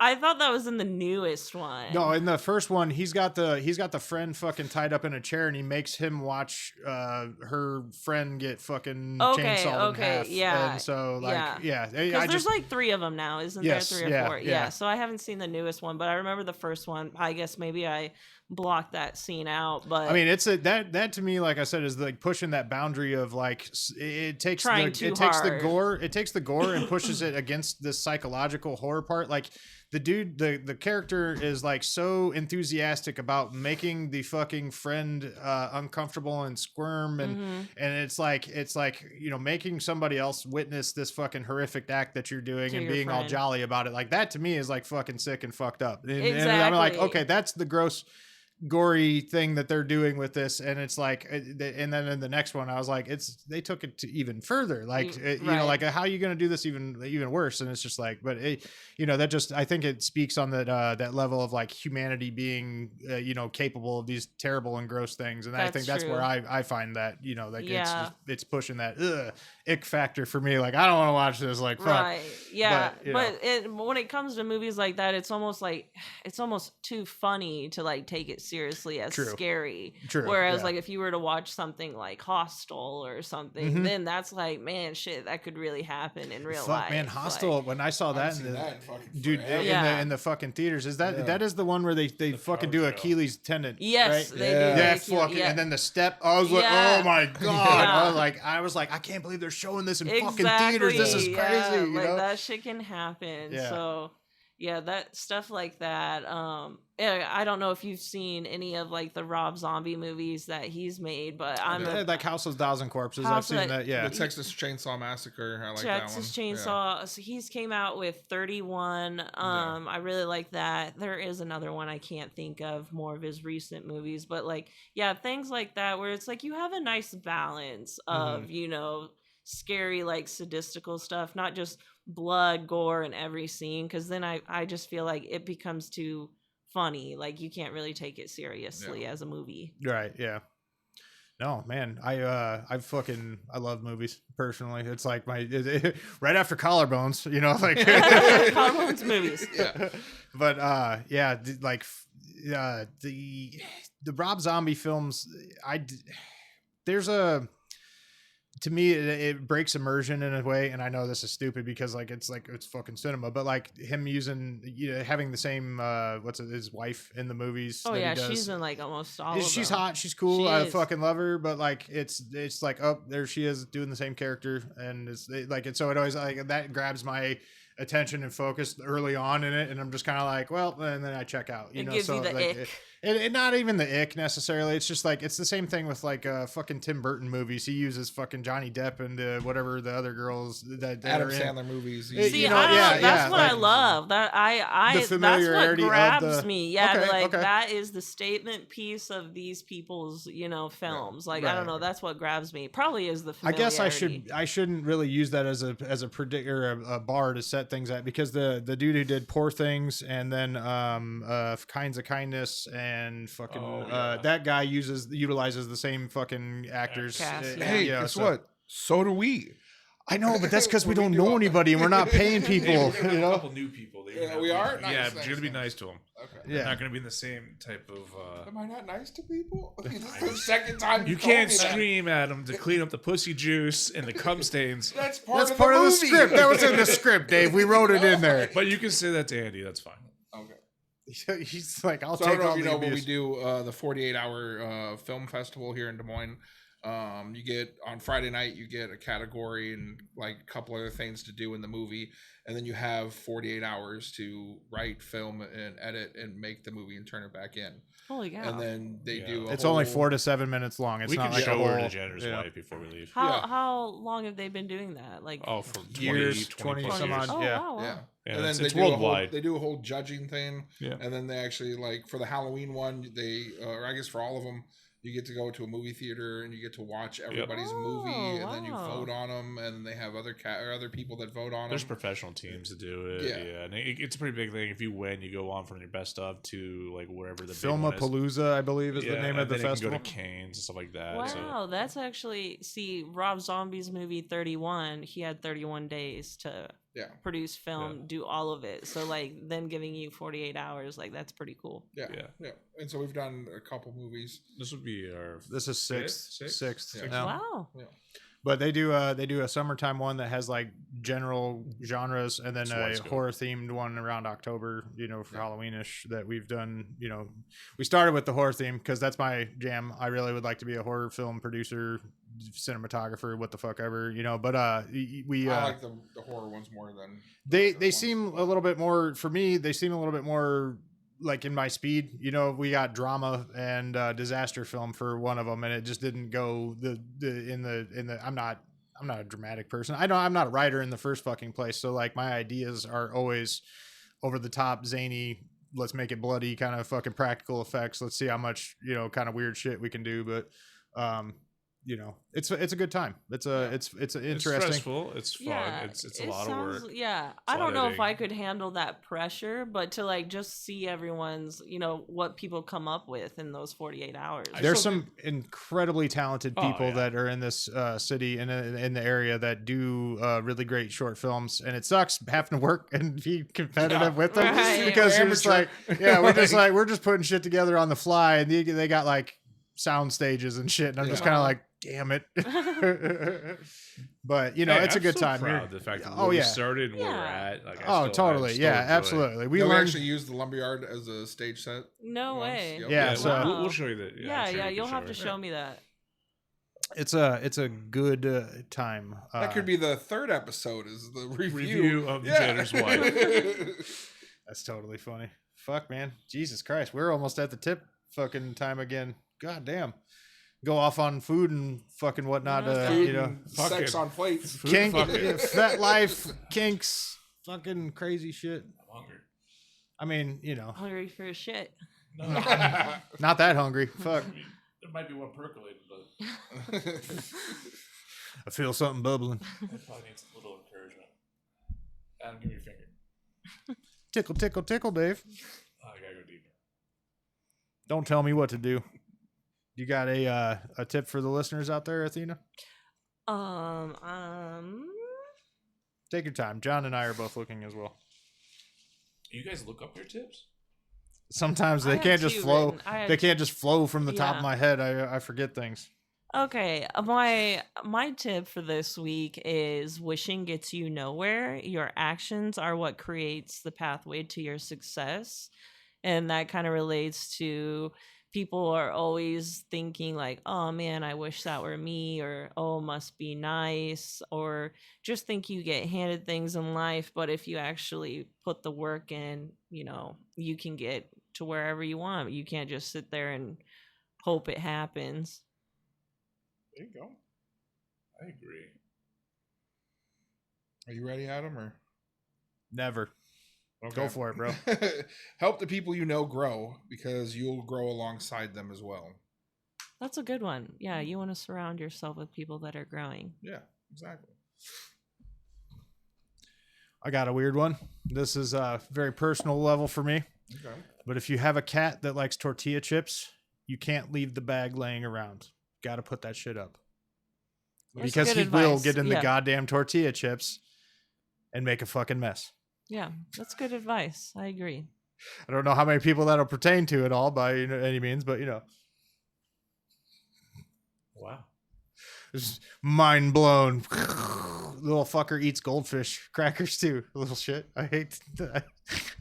I thought that was in the newest one. No, in the first one, he's got the friend fucking tied up in a chair, and he makes him watch her friend get fucking chainsawed in half. Yeah. And so like because there's like 3 of them now, isn't there? 3 or 4? Yeah. So I haven't seen the newest one, but I remember the first one. I guess maybe I blocked that scene out, but I mean, it's that to me, like I said, is like pushing that boundary of like it takes the gore and pushes it against the psychological horror part. Like the dude, the character is like so enthusiastic about making the fucking friend uncomfortable and squirm, and it's like you know, making somebody else witness this fucking horrific act that you're doing and being all jolly about it. Like that to me is like fucking sick and fucked up. And I'm like, okay, that's the gross, gory thing that they're doing with this. And it's like, and then in the next one I was like, they took it to even further, like you know, like how are you going to do this even worse? And it's just like, but you know, that just, I think it speaks on that level of like humanity being you know, capable of these terrible and gross things. And I think that's where I find that, you know, like it's pushing that ick factor for me. Like, I don't want to watch this, like, fuck. But when it comes to movies like that, it's almost too funny to like take it seriously as scary. Whereas like if you were to watch something like Hostel or something, then that's like, man, shit, that could really happen in real life. Man, Hostel, like, when I saw that in the fucking theaters, that is the one where they fucking do Achilles tendon. Yes, right? they do. And then the step, I was like, oh my god. I was like, I can't believe they're showing this in fucking theaters. This is crazy. You know? That shit can happen. So yeah, that stuff like that. I don't know if you've seen any of like the Rob Zombie movies that he's made, but like House of Thousand Corpses. I've seen that. Yeah, the Texas Chainsaw Massacre. I like Texas that one. Chainsaw. So he's came out with 31. I really like that. There is another one I can't think of, more of his recent movies, but like things like that where it's like you have a nice balance of you know, scary, like sadistical stuff, not just blood, gore in every scene, because then I just feel like it becomes too funny. Like you can't really take it seriously as a movie. Right. Yeah. No, man, I love movies personally. It's like right after Collarbones, you know, like Collarbones movies. Yeah. But the Rob Zombie films, to me, it breaks immersion in a way, and I know this is stupid because it's fucking cinema, but like him using, you know, having the same his wife in the movies. Oh yeah, she's in like almost all of them. She's hot, she's cool, I fucking love her, but like it's like, oh, there she is doing the same character, and so it always like that grabs my attention and focus early on in it, and I'm just kind of like, well, and then I check out. It gives you the ick. It not even the ick necessarily. It's just like, it's the same thing with like fucking Tim Burton movies. He uses fucking Johnny Depp and whatever the other girls that Adam Sandler movies. See, you know, that's what I love. That the familiarity, that's what grabs me. Yeah, that is the statement piece of these people's, you know, films. Like I don't know, that's what grabs me. Probably is the familiarity. I guess I shouldn't really use that as a predictor, a bar to set things at, because the dude who did Poor Things and then Kinds of Kindness and fucking that guy utilizes the same fucking actors. Hey, guess what? So do we. I know, but that's because we don't know anybody and we're not paying people. We're gonna have a couple new people. We are. Nice, you're gonna be nice to them. Okay. They're not gonna be in the same type of. Am I not nice to people? This is the second time you can't scream at them to clean up the pussy juice and the cum stains. That's part of the script. That was in the script, Dave. We wrote it in there. But you can say that to Andy. That's fine. Okay. He's like, I'll take all I don't know if the you know abuse. when we do the 48-hour film festival here in Des Moines. You get on Friday night, you get a category and like a couple other things to do in the movie, and then you have 48 hours to write, film, and edit and make the movie and turn it back in. Holy cow. And then they do. It's only 4 to 7 minutes long. It's we not can like show a her to whole. Jenner's wife before we leave. How long have they been doing that? Like Oh, for 20, Years, 20 20 some years. odd. Oh, Yeah. wow, wow. Yeah. Yeah, And then it's they do worldwide. they do a whole judging thing. Yeah. And then they actually, like, for the Halloween one, they, or I guess for all of them, you get to go to a movie theater and you get to watch everybody's movie, and then you wow. vote on them, and they have other other people that vote on There's them. professional teams that do it. Yeah. Yeah, and it's a pretty big thing. If you win, you go on from your best of to like wherever the big one is. Filmapalooza, I believe, is the Yeah, name of and the then it festival. can go to Canes and stuff like that. Wow, So that's actually Rob Zombie's movie 31. He had 31 days to Yeah. produce, film, do all of it. So like them giving you 48 hours, like that's pretty cool. Yeah. Yeah. Yeah. And so we've done a couple movies. this would be our This is sixth. Yeah. now. Wow. But they do a summertime one that has like general genres, and then That's why a it's good. horror themed one around October, for Halloweenish that we've done. We started with the horror theme because that's my jam. I really would like to be a horror film producer, cinematographer, what the fuck ever, But we I like the horror ones more than they ones. seem a little bit more for me. They seem a little bit more like in my speed. We got drama and disaster film for one of them, and it just didn't go in the. I'm not a dramatic person. I'm not a writer in the first fucking place. So like my ideas are always over the top, zany. Let's make it bloody, kind of fucking practical effects. Let's see how much kind of weird shit we can do. But it's a good time. It's interesting. It's stressful. It's fun. Yeah, It's a it lot sounds- of work. Yeah, It's I a lot don't of know if editing. I could handle that pressure, but to like just see everyone's, what people come up with in those 48 hours. There's still some incredibly talented Oh, people yeah. that are in this city and in the area that do really great short films, and it sucks having to work and be competitive with them Right. because you're just like, Amateur. we're just putting shit together on the fly, and they got like sound stages and shit, and I'm just Yeah. kind of like, damn it. But Hey, it's a I'm good so time. proud of the fact that Oh, where yeah. we started and where we're Yeah. at. Like, Oh, totally. Yeah, absolutely. We learned. actually used the lumberyard as a stage set. No once. way. Yep. Yeah, Yeah, so- we'll show you that. Yeah, I'm sure we you'll can have to you. show me that. It's a good time. That could be the third episode. Is the Review of Jenner's wife. That's totally funny. Fuck, man. Jesus Christ. We're almost at the tip fucking time again. God damn. Go off on food and fucking whatnot. Food and sex fucking- on plates. Food Kink, fucking- fat life, kinks, fucking crazy shit. I'm hungry. I mean, Hungry for shit. No, not that hungry. Fuck. I mean, there might be one percolating, but I feel something bubbling. it probably needs a little encouragement. Adam, give me your finger. Tickle, tickle, tickle, Dave. Oh, I gotta go deeper. Don't tell me what to do. You got a tip for the listeners out there, Athena? Take your time. John and I are both looking as well. You guys look up your tips? Sometimes I they have can't just two flow. written. I had They can't just flow from the top Yeah. of my head. I forget things. Okay, my tip for this week is wishing gets you nowhere. Your actions are what creates the pathway to your success. And that kind of relates to people are always thinking like, "Oh man, I wish that were me," or "Oh, must be nice," or just think you get handed things in life, but if you actually put the work in, you can get to wherever you want. You can't just sit there and hope it happens. There you go. I agree. Are you ready, Adam? Or Never. Go Okay. for it, bro. Help the people you know grow, because you'll grow alongside them as well. That's a good one. Yeah, you want to surround yourself with people that are growing. Yeah, exactly. I got a weird one. This is a very personal level for me. Okay. But if you have a cat that likes tortilla chips, you can't leave the bag laying around. Got to put that shit up. That's Because good he will advice. get in the Yeah. goddamn tortilla chips and make a fucking mess. Yeah, that's good advice. I agree. I don't know how many people that'll pertain to at all by any means, but Wow. just mind blown. Little fucker eats goldfish crackers too. Little shit. I hate that.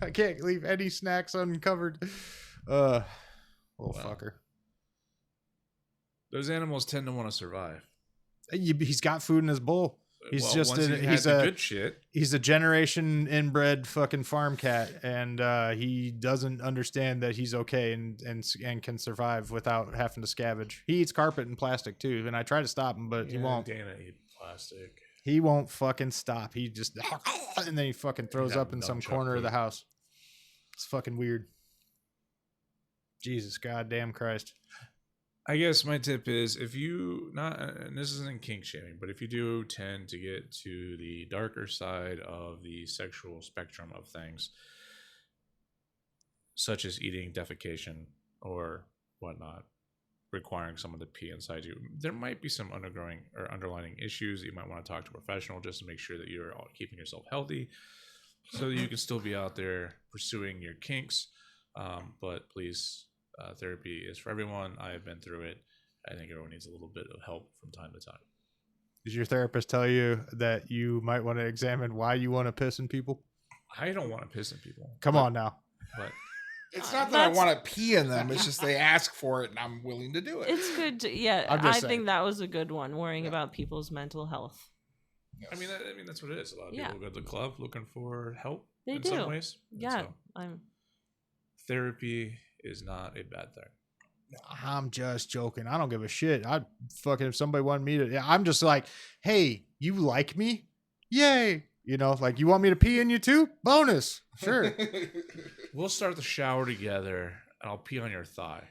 I can't leave any snacks uncovered. Little fucker. Those animals tend to want to survive. He's got food in his bowl. He's Well, just once he's the a good shit. he's a generation inbred fucking farm cat, and he doesn't understand that he's okay and can survive without having to scavenge. He eats carpet and plastic too, and I try to stop him, but he won't. Dana eat plastic. He won't fucking stop. He just and then he fucking throws up in some corner of the house. It's fucking weird. Jesus goddamn Christ. I guess my tip is if you and this isn't kink shaming, but if you do tend to get to the darker side of the sexual spectrum of things, such as eating defecation or whatnot, requiring someone to pee inside you, there might be some underlying issues. You might want to talk to a professional just to make sure that you're keeping yourself healthy so that you can still be out there pursuing your kinks. But please, therapy is for everyone. I have been through it. I think everyone needs a little bit of help from time to time. Did your therapist tell you that you might want to examine why you want to piss in people? I don't want to piss in people. Come on now. But it's not that I want to pee in them. It's just they ask for it and I'm willing to do it. It's good to, yeah. I think that was a good one, worrying about people's mental health. Yes. I mean, that's what it is. A lot of people go to the club looking for help in do. some ways. Yeah. So, therapy is not a bad thing. I'm just joking. I don't give a shit. I'd fucking, if somebody wanted me to, I'm just like, hey, you like me? Yay. You know, like, you want me to pee in you too? Bonus. Sure. We'll start the shower together and I'll pee on your thigh.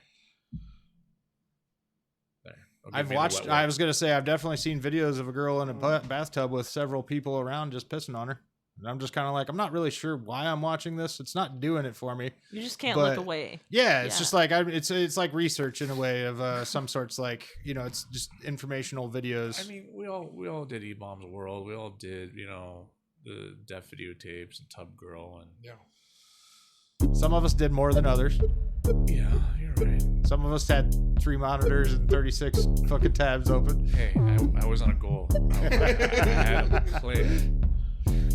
There. I was going to say, I've definitely seen videos of a girl in a bathtub with several people around just pissing on her. And I'm just kind of like, I'm not really sure why I'm watching this. It's not doing it for me. You just can't look away. Yeah, it's just like it's like research in a way of some sorts, like, you know, it's just informational videos. I mean, we all did E-Bombs World. We all did, you know, the deaf videotapes and Tub Girl, and some of us did more than others. Yeah, you're right. Some of us had 3 monitors and 36 fucking tabs open. Hey, I was on a goal. I had a plan.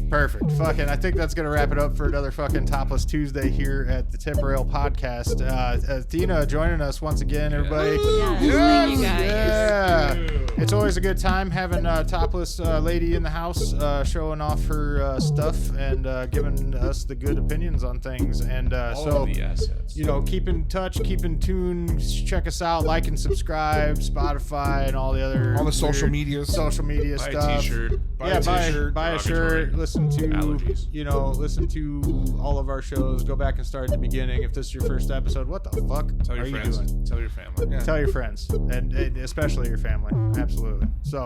Perfect. Fucking, I think that's going to wrap it up for another fucking Topless Tuesday here at the Tip Rail Podcast. Athena joining us once again, everybody. Thank you guys. Yeah. It's always a good time having a topless lady in the house showing off her stuff and giving us the good opinions on things. And all of the assets. You know, keep in touch, keep in tune, check us out, like and subscribe, Spotify and all the other social media stuff. Buy a t-shirt. Buy a shirt. Listen to all of our shows. Go back and start at the beginning. If this is your first episode, what the fuck Tell your friends. Tell your family. Yeah. Tell your friends, and especially your family. Absolutely. So,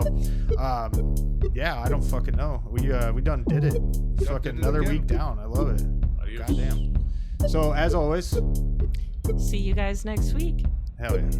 yeah, I don't fucking know. We done did it. Fucking another week down. I love it. Adios. Goddamn. So as always, See you guys next week. hell yeah.